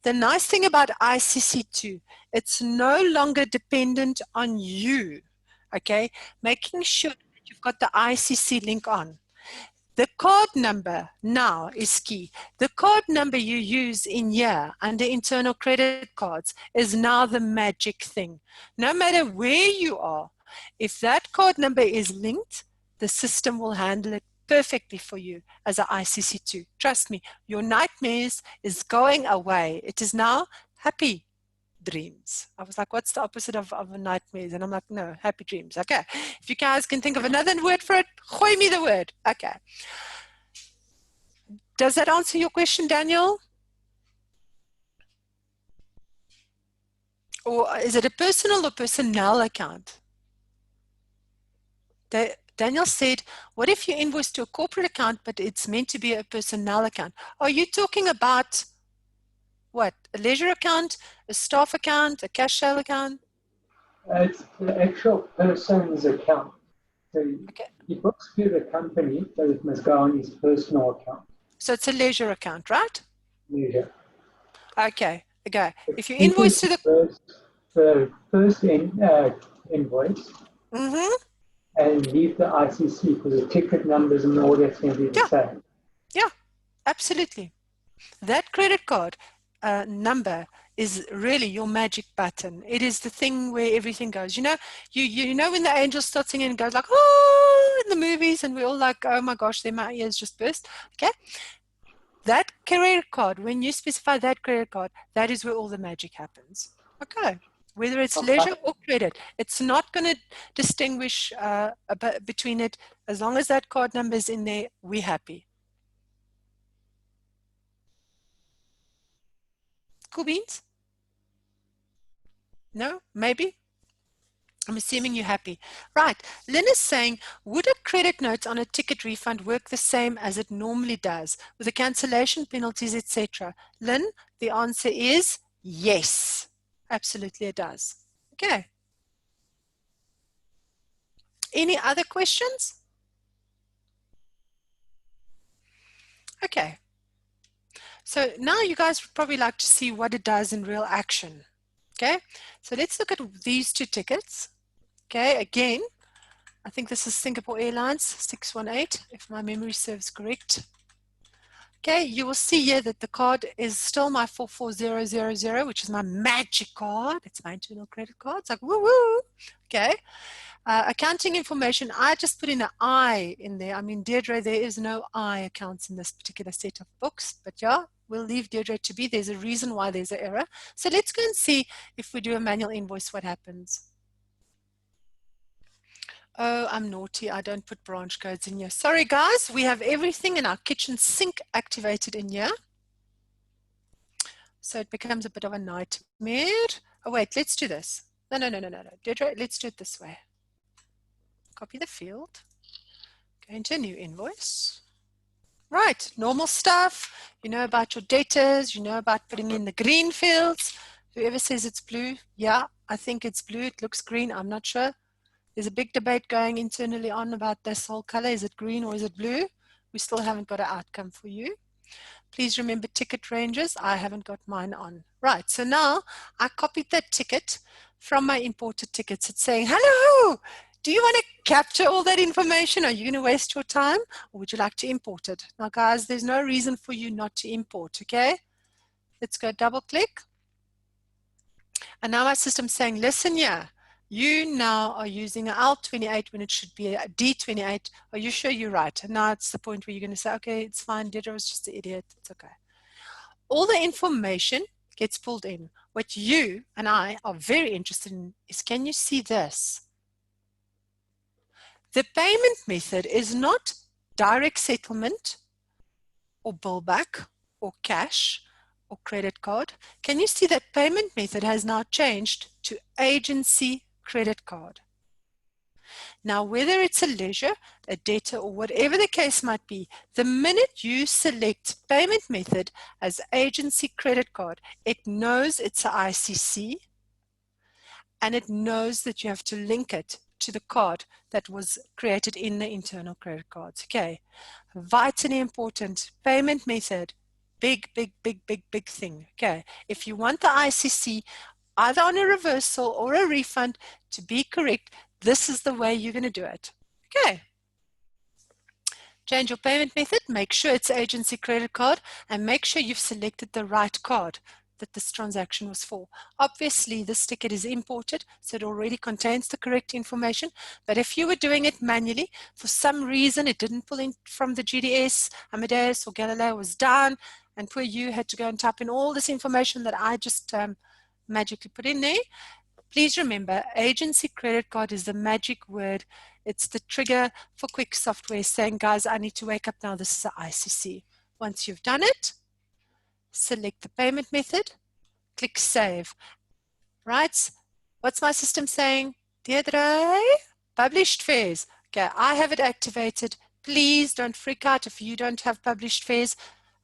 the nice thing about ICC2, it's no longer dependent on you. Okay, making sure that you've got the ICC link on. The card number now is key. The card number you use in here under internal credit cards is now the magic thing. No matter where you are, if that card number is linked, the system will handle it perfectly for you as an ICC2. Trust me, your nightmares is going away. It is now happy dreams. I was like, what's the opposite of a nightmares? And I'm like, no, happy dreams. Okay. If you guys can think of another word for it, gooi me the word. Okay. Does that answer your question, Daniel? Or is it a personal or personnel account? Daniel said, what if you invoice to a corporate account, but it's meant to be a personnel account? Are you talking about what? A leisure account, a staff account, a cash sale account? It's the actual person's account. So Okay. he books through the company, but it must go on his personal account. So it's a leisure account, right? Leisure. Okay. Okay. If you invoice to the first invoice and leave the ICC because the ticket numbers and all that's going to be the same. Yeah, absolutely. That credit card number is really your magic button. It is the thing where everything goes. You know, you know when the angels start singing and goes like, oh, in the movies, and we're all like, oh my gosh, then my ears just burst. Okay. That credit card, when you specify that credit card, that is where all the magic happens. Okay. Whether it's leisure or credit, it's not going to distinguish between it. As long as that card number is in there, we're happy. Cool beans? No? Maybe? I'm assuming you're happy. Right. Lynn is saying, would a credit note on a ticket refund work the same as it normally does with the cancellation penalties, etc.? Lynn, the answer is yes. Absolutely it does. Okay. Any other questions? Okay. So now you guys would probably like to see what it does in real action. Okay. So let's look at these two tickets. Okay. Again, I think this is Singapore Airlines 618, if my memory serves correct. Okay, you will see here that the card is still my 44000, which is my magic card. It's my internal credit card. It's like, woo woo. Okay. Accounting information, I just put in an I in there. I mean, Deirdre, there is no I accounts in this particular set of books, but yeah, we'll leave Deirdre to be. There's a reason why there's an error. So let's go and see if we do a manual invoice, what happens. Oh, I'm naughty. I don't put branch codes in here. Sorry, guys. We have everything in our kitchen sink activated in here. So it becomes a bit of a nightmare. Oh, wait. Let's do this. No. Deirdre, let's do it this way. Copy the field. Go into a new invoice. Right. Normal stuff. You know about your debtors. You know about putting in the green fields. Whoever says it's blue, yeah, I think it's blue. It looks green. I'm not sure. There's a big debate going internally on about this whole color. Is it green or is it blue? We still haven't got an outcome for you. Please remember ticket ranges. I haven't got mine on. Right, so now I copied that ticket from my imported tickets. It's saying, hello, do you want to capture all that information? Are you going to waste your time, or would you like to import it? Now, guys, there's no reason for you not to import, okay? Let's go double click. And now my system's saying, listen here, you now are using an L28 when it should be a D28. Are you sure you're right? And now it's the point where you're going to say, okay, it's fine. Deirdre was just an idiot. It's okay. All the information gets pulled in. What you and I are very interested in is, can you see this? The payment method is not direct settlement or bill back or cash or credit card. Can you see that payment method has now changed to agency credit card? Now, whether it's a leisure, a debtor, or whatever the case might be, the minute you select payment method as agency credit card, it knows it's an ICC, and it knows that you have to link it to the card that was created in the internal credit cards. Okay, vitally important. Payment method, big thing. Okay, if you want the ICC either on a reversal or a refund to be correct, this is the way you're going to do it. Okay. Change your payment method, make sure it's agency credit card, and make sure you've selected the right card that this transaction was for. Obviously, this ticket is imported, so it already contains the correct information, but if you were doing it manually, for some reason it didn't pull in from the GDS, Amadeus or Galileo was down, and poor you had to go and type in all this information that I just magically put in there. Please remember, agency credit card is the magic word. It's the trigger for Quick Software saying, guys, I need to wake up now. This is an ICC. Once you've done it, select the payment method, click Save. Right? What's my system saying? Deirdre, published fares. Okay, I have it activated. Please don't freak out if you don't have published fares.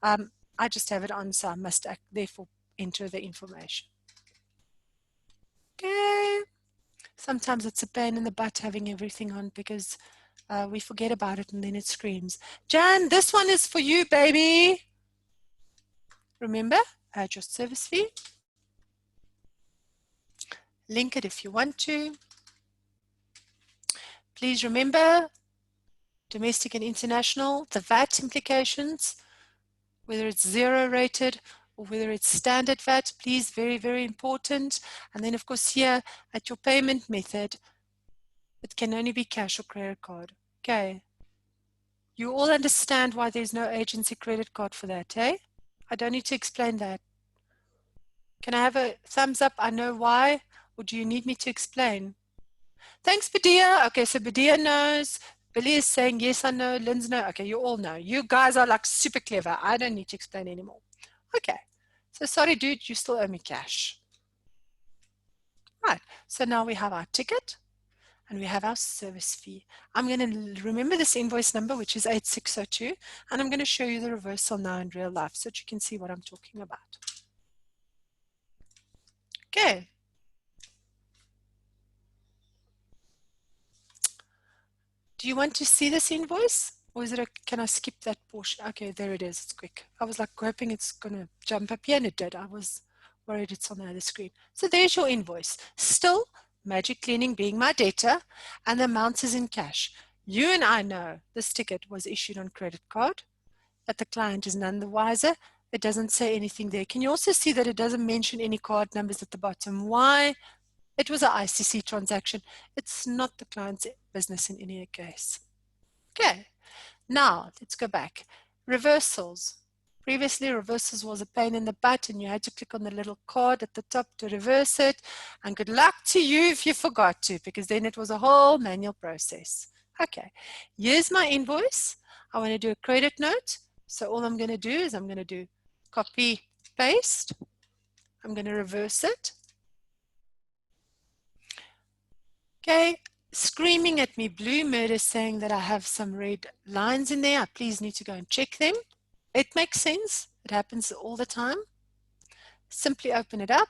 I just have it on, so I must therefore enter the information. Okay. Sometimes it's a pain in the butt having everything on because we forget about it and then it screams. Jan, this one is for you, baby. Remember, add your service fee. Link it if you want to. Please remember, domestic and international, the VAT implications, whether it's zero rated or whether it's standard VAT, please, very important. And then, of course, here at your payment method, it can only be cash or credit card. Okay. You all understand why there's no agency credit card for that, eh? I don't need to explain that. Can I have a thumbs up? I know why, or do you need me to explain? Thanks, Badia. Okay, so Badia knows. Billy is saying, yes, I know. Lynn's know. Okay, you all know. You guys are like super clever. I don't need to explain anymore. Okay, so sorry, dude, you still owe me cash. Right, so now we have our ticket and we have our service fee. I'm going to remember this invoice number, which is 8602, and I'm going to show you the reversal now in real life so that you can see what I'm talking about. Okay. Do you want to see this invoice? Or is it can I skip that portion? Okay, there it is. It's quick. I was like hoping it's going to jump up here, and it did. I was worried it's on the other screen. So there's your invoice. Still, Magic Cleaning being my debtor, and the amount is in cash. You and I know this ticket was issued on credit card, that the client is none the wiser. It doesn't say anything there. Can you also see that it doesn't mention any card numbers at the bottom? Why? It was an ICC transaction. It's not the client's business in any case. Okay, now let's go back. Reversals. Previously, reversals was a pain in the butt and you had to click on the little card at the top to reverse it. And good luck to you if you forgot to, because then it was a whole manual process. Okay, here's my invoice. I want to do a credit note. So all I'm going to do is I'm going to do copy, paste. I'm going to reverse it. Okay, screaming at me, Blue Murder, saying that I have some red lines in there. I please need to go and check them. It makes sense. It happens all the time. Simply open it up.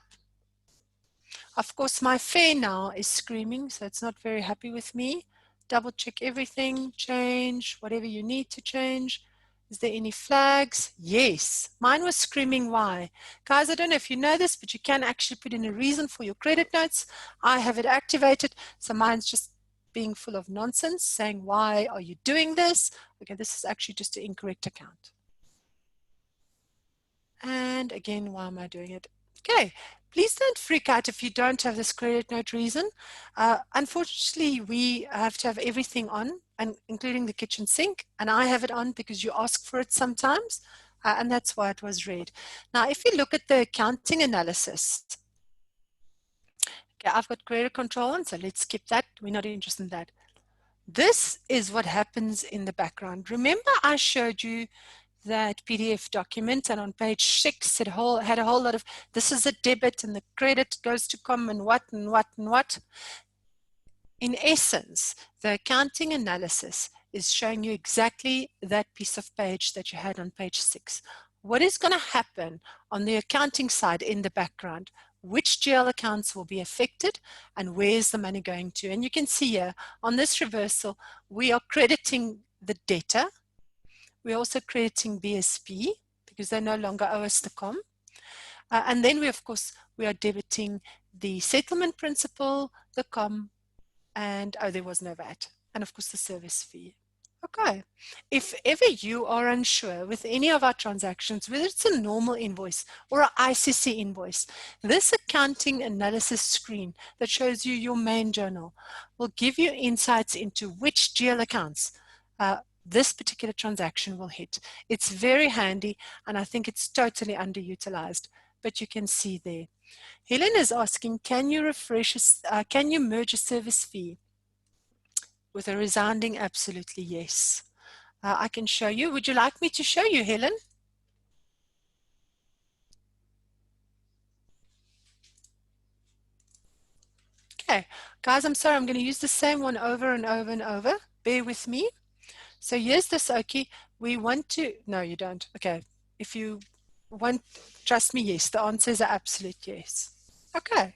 Of course, my fare now is screaming, so it's not very happy with me. Double check everything, change whatever you need to change. Is there any flags? Yes. Mine was screaming why. Guys, I don't know if you know this, but you can actually put in a reason for your credit notes. I have it activated, so mine's just being full of nonsense, saying why are you doing this? Okay, this is actually just an incorrect account. And again, why am I doing it? Okay, please don't freak out if you don't have this credit note reason. Unfortunately, we have to have everything on, and including the kitchen sink, and I have it on because you ask for it sometimes, and that's why it was red. Now, if you look at the accounting analysis, okay, I've got credit control on, so let's skip that. We're not interested in that. This is what happens in the background. Remember, I showed you that PDF document, and on page 6 it had a whole lot of this is a debit and the credit goes to com and what and what and what. In essence, the accounting analysis is showing you exactly that piece of page that you had on page 6. What is going to happen on the accounting side in the background? Which GL accounts will be affected and where's the money going to? And you can see here on this reversal, we are crediting the debtor. We're also crediting BSP because they no longer owe us the com. And then we, of course, we are debiting the settlement principal, the com, and oh, there was no VAT, and of course the service fee. Okay, if ever you are unsure with any of our transactions, whether it's a normal invoice or an ICC invoice, this accounting analysis screen that shows you your main journal will give you insights into which GL accounts this particular transaction will hit. It's very handy, and I think it's totally underutilized, but you can see there. Helen is asking, can you merge a service fee? With a resounding absolutely yes. I can show you. Would you like me to show you, Helen? Okay, guys, I'm sorry, I'm going to use the same one over and over and over. Bear with me. So here's this, okay, we want to, no, you don't. Okay, if you want, trust me, yes, the answer is an absolute yes. Okay,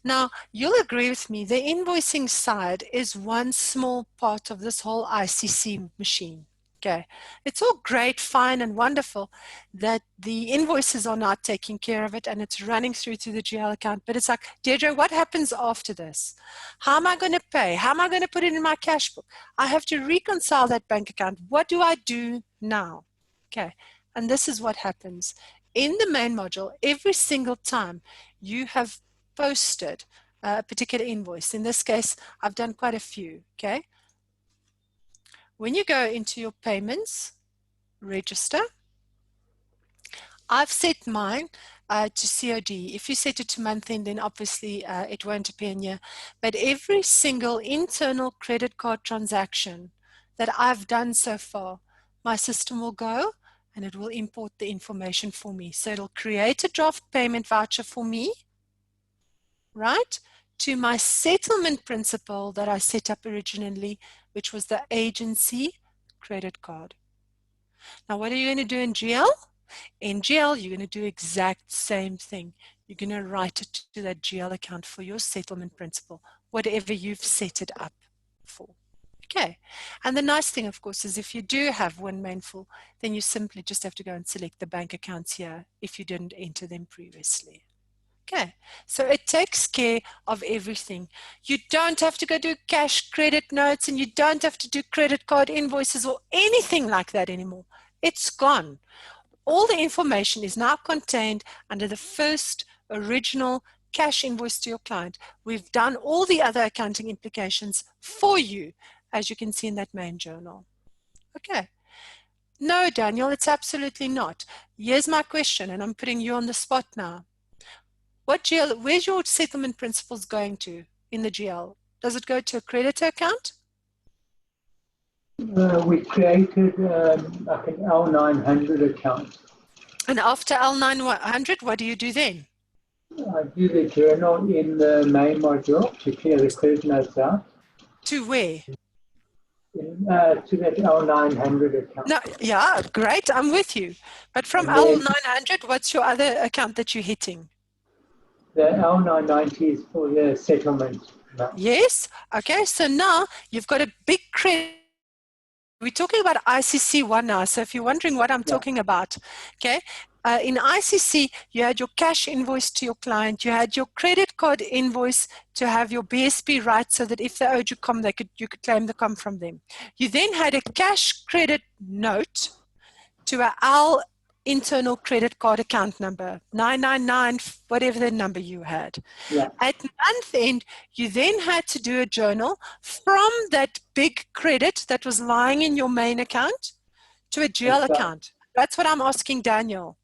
now you'll agree with me, the invoicing side is one small part of this whole ICC machine. Okay, it's all great, fine, and wonderful that the invoices are not taking care of it and it's running through to the GL account. But it's like, Deirdre, what happens after this? How am I going to pay? How am I going to put it in my cash book? I have to reconcile that bank account. What do I do now? Okay, and this is what happens. In the main module, every single time you have posted a particular invoice, in this case, I've done quite a few, okay? When you go into your payments register, I've set mine to COD. If you set it to month end, then obviously it won't appear in here. But every single internal credit card transaction that I've done so far, my system will go and it will import the information for me. So it'll create a draft payment voucher for me, right, to my settlement principal that I set up originally, which was the agency credit card. Now, what are you going to do in GL? In GL, you're going to do exact same thing. You're going to write it to that GL account for your settlement principal, whatever you've set it up for. Okay, and the nice thing, of course, is if you do have one main full, then you simply just have to go and select the bank accounts here if you didn't enter them previously. Okay, so it takes care of everything. You don't have to go do cash credit notes and you don't have to do credit card invoices or anything like that anymore. It's gone. All the information is now contained under the first original cash invoice to your client. We've done all the other accounting implications for you, as you can see in that main journal. Okay. No, Daniel, it's absolutely not. Here's my question, and I'm putting you on the spot now. What GL, where's your settlement principals going to in the GL? Does it go to a creditor account? We created like an L900 account. And after L900, what do you do then? I do the journal in the main module to clear the credit notes out. To where? To that L900 account. No, yeah, great, I'm with you. But from L900, what's your other account that you're hitting? The L990 is for the settlement. Yes, okay, so now you've got a big credit we're talking about ICC 1 now, so if you're wondering what I'm talking about, okay, in ICC, you had your cash invoice to your client, you had your credit card invoice to have your BSP right so that if they owed you com, you could claim the com from them. You then had a cash credit note to our internal credit card account number, 999, whatever the number you had. Yeah. At month end, you then had to do a journal from that big credit that was lying in your main account to a GL account. That's what I'm asking Daniel.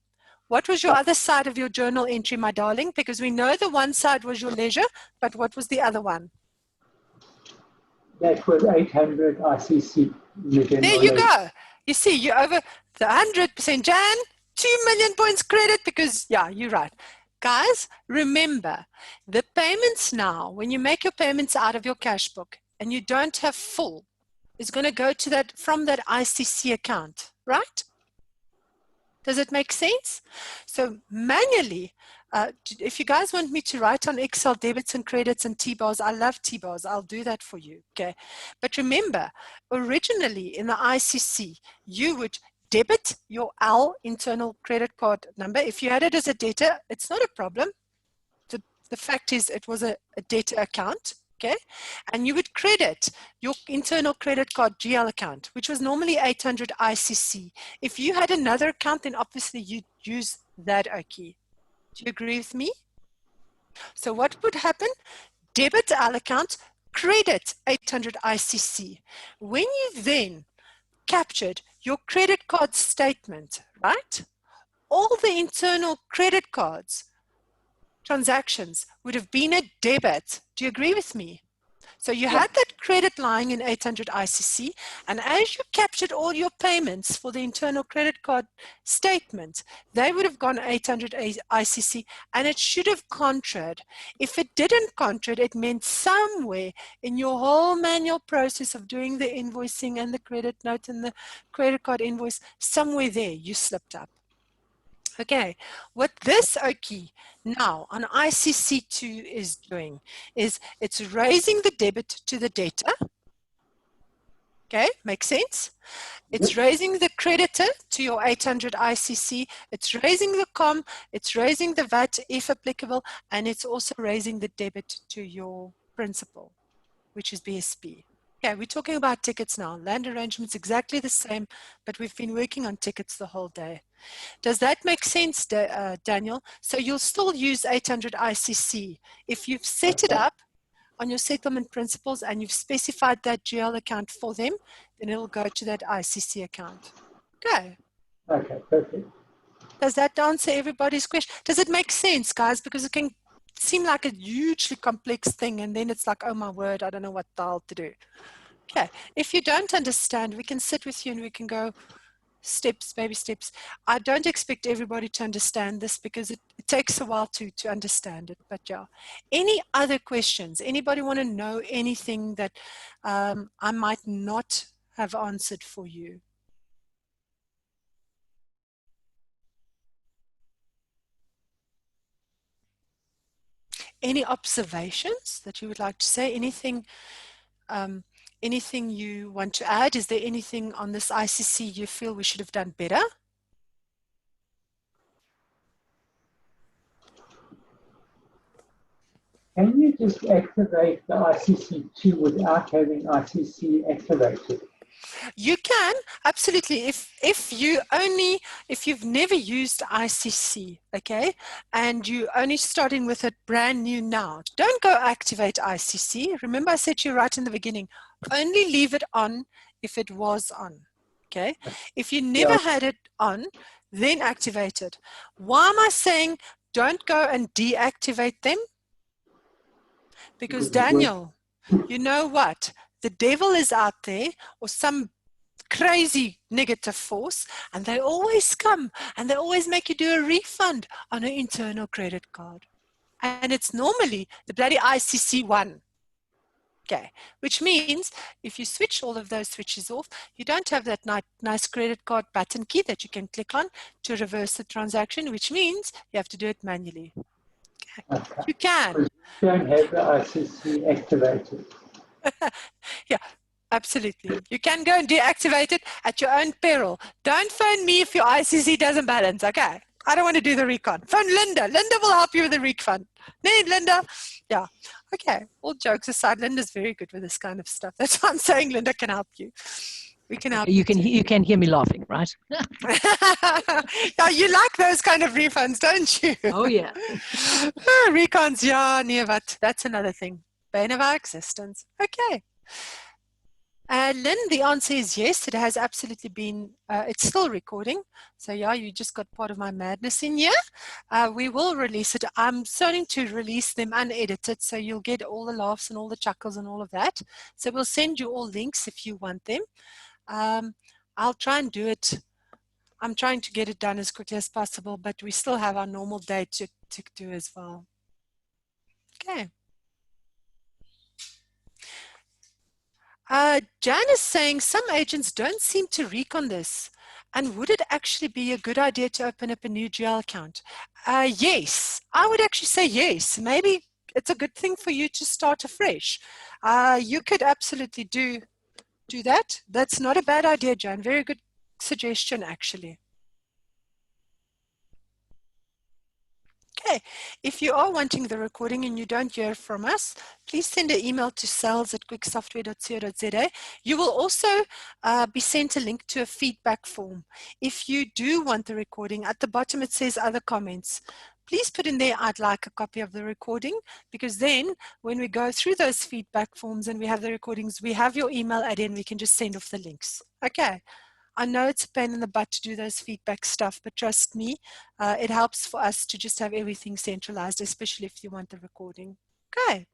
What was your other side of your journal entry, my darling? Because we know the one side was your leisure, but what was the other one? That was 800 ICC. There you go. You see, you're over the 100%, Jan, 2 million points credit because, yeah, you're right. Guys, remember, the payments now, when you make your payments out of your cash book and you don't have full, is going to go to that from that ICC account, right? Does it make sense? So manually, if you guys want me to write on Excel debits and credits and T-bars, I love T-bars. I'll do that for you, okay? But remember, originally in the ICC, you would debit your L internal credit card number. If you had it as a debtor, it's not a problem. The fact is it was a debtor account, okay? And you would credit your internal credit card GL account, which was normally 800 ICC. If you had another account, then obviously you'd use that OKey. Do you agree with me? So what would happen? Debit L account, credit 800 ICC. When you then captured your credit card statement, right? All the internal credit cards transactions would have been a debit. Do you agree with me? So you had that credit lying in 800 ICC, and as you captured all your payments for the internal credit card statement, they would have gone 800 ICC, and it should have contraed. If it didn't contrad, it meant somewhere in your whole manual process of doing the invoicing and the credit note and the credit card invoice, somewhere there you slipped up. Okay, what this OKey now on ICC2 is doing is it's raising the debit to the debtor. Okay, makes sense? It's raising the creditor to your 800 ICC. It's raising the com. It's raising the VAT if applicable. And it's also raising the debit to your principal, which is BSP. Okay, we're talking about tickets now. Land arrangements exactly the same, but we've been working on tickets the whole day. Does that make sense, Daniel? So you'll still use 800 ICC. If you've set it up on your settlement principles and you've specified that GL account for them, then it'll go to that ICC account. Okay. Okay, perfect. Does that answer everybody's question? Does it make sense, guys? Because it can seem like a hugely complex thing and then it's like, oh my word, I don't know what the hell to do. Okay, if you don't understand, we can sit with you and we can go steps, baby steps. I don't expect everybody to understand this because it takes a while to understand it, but yeah. Any other questions? Anybody want to know anything that I might not have answered for you? Any observations that you would like to say? Anything anything you want to add? Is there anything on this ICC you feel we should have done better? Can you just activate the ICC2 without having ICC activated? You can, absolutely. If you've never used ICC, okay, and you're only starting with it brand new now, don't go activate ICC. Remember I said to you right in the beginning, only leave it on if it was on, okay? If you never had it on, then activate it. Why am I saying don't go and deactivate them? Because Daniel, you know what? The devil is out there, or some crazy negative force, and they always come and they always make you do a refund on an internal credit card. And it's normally the bloody ICC one. Okay, which means if you switch all of those switches off, you don't have that nice credit card button key that you can click on to reverse the transaction, which means you have to do it manually. Okay. You can. You don't have the ICC activated. Yeah, Absolutely. You can go and deactivate it at your own peril. Don't phone me if your ICC doesn't balance, okay? I don't want to do the recon. Phone Linda. Linda will help you with the refund. Need Linda? Yeah. Okay. All jokes aside, Linda's very good with this kind of stuff. That's why I'm saying Linda can help you. We can help you. You can hear me laughing, right? Yeah, you like those kind of refunds, don't you? Oh, yeah. Recons, yeah, nee, wat? That's another thing. Bane of our existence. Okay. Lynn, the answer is yes. It has absolutely been, it's still recording. So yeah, you just got part of my madness in here. We will release it. I'm starting to release them unedited, so you'll get all the laughs and all the chuckles and all of that. So we'll send you all links if you want them. I'll try and do it. I'm trying to get it done as quickly as possible, but we still have our normal day to do as well. Okay. Jan is saying some agents don't seem to recon this. And would it actually be a good idea to open up a new GL account? Yes, I would actually say yes. Maybe it's a good thing for you to start afresh. You could absolutely do that. That's not a bad idea, Jan. Very good suggestion, actually. Okay, if you are wanting the recording and you don't hear from us, please send an email to sales@quicksoftware.co.za. You will also be sent a link to a feedback form. If you do want the recording, at the bottom it says other comments. Please put in there, I'd like a copy of the recording, because then when we go through those feedback forms and we have the recordings, we have your email added and we can just send off the links. Okay. I know it's a pain in the butt to do those feedback stuff, but trust me, it helps for us to just have everything centralized, especially if you want the recording. Okay.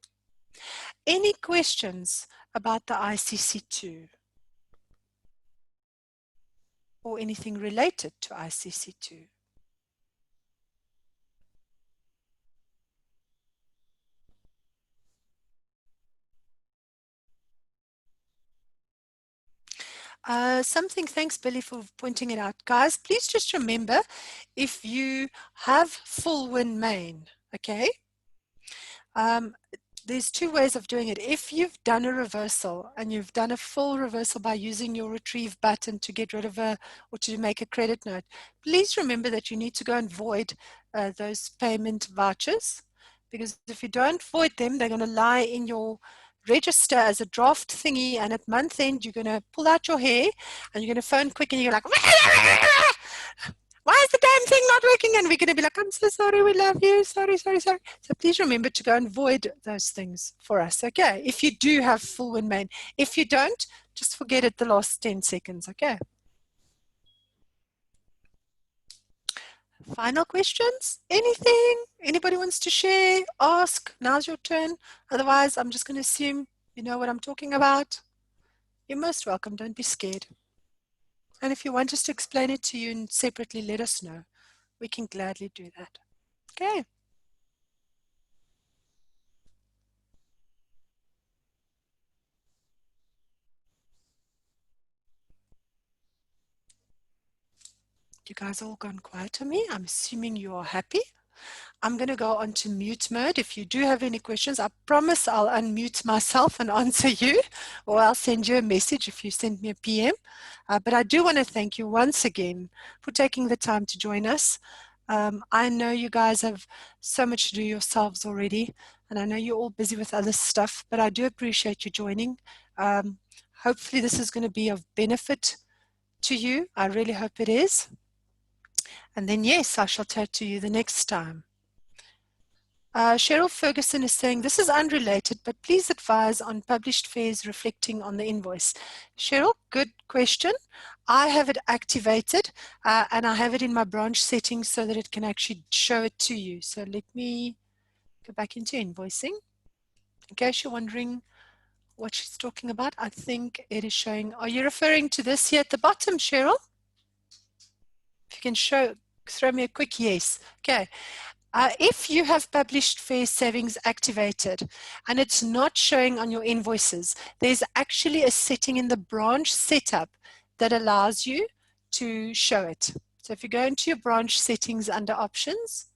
Any questions about the ICC2? Or anything related to ICC2? Thanks Billy for pointing it out. Guys, please just remember, if you have full win main, okay, there's two ways of doing it. If you've done a reversal and you've done a full reversal by using your retrieve button to get rid of or to make a credit note, please remember that you need to go and void those payment vouchers, because if you don't void them, they're going to lie in your register as a draft thingy, and at month end you're going to pull out your hair and you're going to phone Quick and you're like, why is the damn thing not working? And we're going to be like, I'm so sorry, we love you, sorry. So please remember to go and void those things for us, okay? If you do have full win main. If you don't, just forget it the last 10 seconds, okay? Final questions? Anything? Anybody wants to share? Ask. Now's your turn. Otherwise, I'm just going to assume you know what I'm talking about. You're most welcome. Don't be scared. And if you want us to explain it to you and separately, let us know. We can gladly do that. Okay. You guys all gone quiet on me. I'm assuming you are happy. I'm going to go on to mute mode. If you do have any questions, I promise I'll unmute myself and answer you, or I'll send you a message if you send me a PM. But I do want to thank you once again for taking the time to join us. I know you guys have so much to do yourselves already, and I know you're all busy with other stuff, but I do appreciate you joining. Hopefully this is going to be of benefit to you. I really hope it is. And then, yes, I shall chat to you the next time. Cheryl Ferguson is saying, this is unrelated, but please advise on published fares reflecting on the invoice. Cheryl, good question. I have it activated and I have it in my branch settings so that it can actually show it to you. So let me go back into invoicing. In case you're wondering what she's talking about, I think it is showing. Are you referring to this here at the bottom, Cheryl? If you can throw me a quick yes. Okay. If you have published fare savings activated and it's not showing on your invoices, there's actually a setting in the branch setup that allows you to show it. So if you go into your branch settings under options,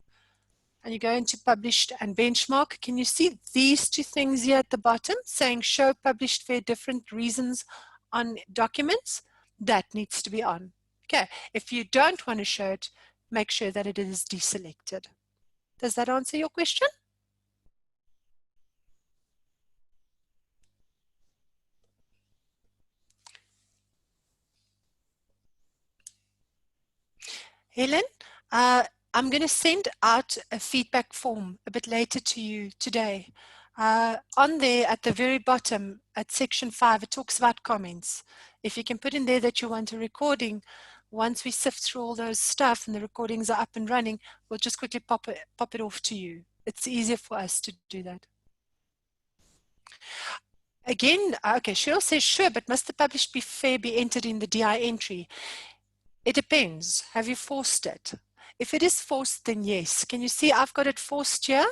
and you go into published and benchmark, can you see these two things here at the bottom saying show published fair different reasons on documents? That needs to be on. Okay, if you don't want to show it, make sure that it is deselected. Does that answer your question? Helen, I'm going to send out a feedback form a bit later to you today. On there at the very bottom at section 5, it talks about comments. If you can put in there that you want a recording, once we sift through all those stuff and the recordings are up and running, we'll just quickly pop it off to you. It's easier for us to do that. Again, okay, Cheryl says, sure, but must the published be fair be entered in the DI entry? It depends. Have you forced it? If it is forced, then yes. Can you see I've got it forced here?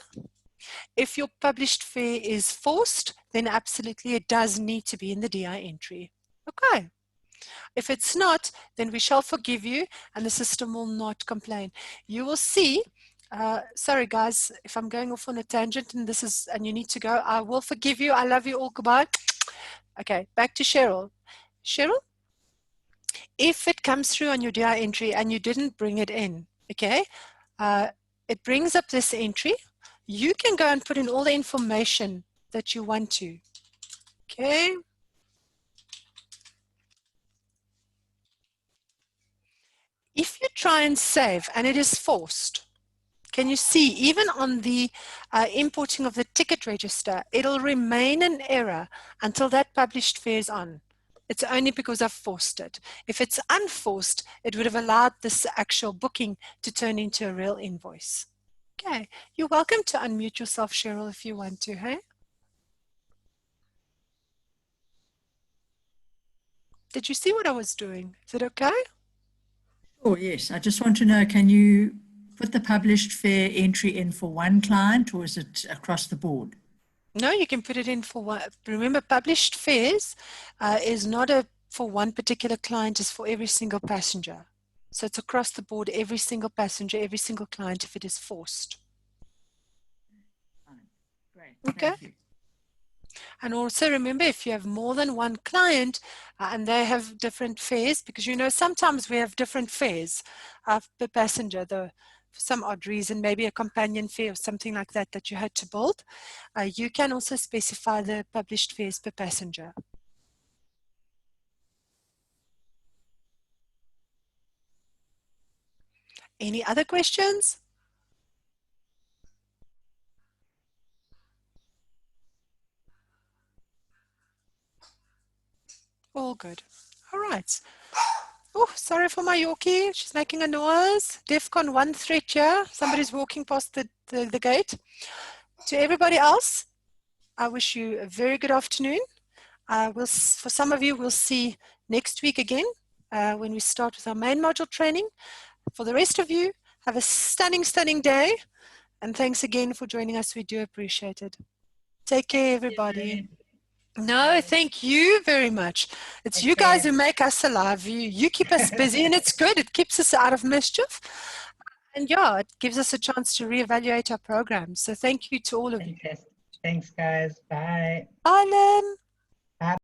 If your published fair is forced, then absolutely it does need to be in the DI entry. Okay. If it's not, then we shall forgive you and the system will not complain. You will see, sorry guys, if I'm going off on a tangent and you need to go, I will forgive you. I love you all. Goodbye. Okay, back to Cheryl. Cheryl? If it comes through on your DI entry and you didn't bring it in, okay, it brings up this entry. You can go and put in all the information that you want to, okay. If you try and save and it is forced, can you see even on the importing of the ticket register, it'll remain an error until that published fair is on. It's only because I've forced it. If it's unforced, it would have allowed this actual booking to turn into a real invoice. Okay, you're welcome to unmute yourself, Cheryl, if you want to, hey? Did you see what I was doing? Is it okay? Oh, yes. I just want to know, can you put the published fair entry in for one client or is it across the board? No, you can put it in for one. Remember, published fares is not for one particular client, it's for every single passenger. So it's across the board, every single passenger, every single client if it is forced. Fine. Great. Okay. Thank you. And also remember, if you have more than one client and they have different fares, because you know sometimes we have different fares per passenger, for some odd reason, maybe a companion fare or something like that that you had to build, you can also specify the published fares per passenger. Any other questions? All good. All right. Oh, sorry for my Yorkie. She's making a noise. DEFCON 1 threat here. Somebody's walking past the gate. To everybody else, I wish you a very good afternoon. For some of you, we'll see next week again when we start with our main module training. For the rest of you, have a stunning, stunning day. And thanks again for joining us. We do appreciate it. Take care, everybody. No, thank you very much. It's you guys who make us alive. You keep us busy and it's good. It keeps us out of mischief. And yeah, it gives us a chance to reevaluate our programs. So thank you to all of you. Thanks, guys. Bye. Bye, Lynn.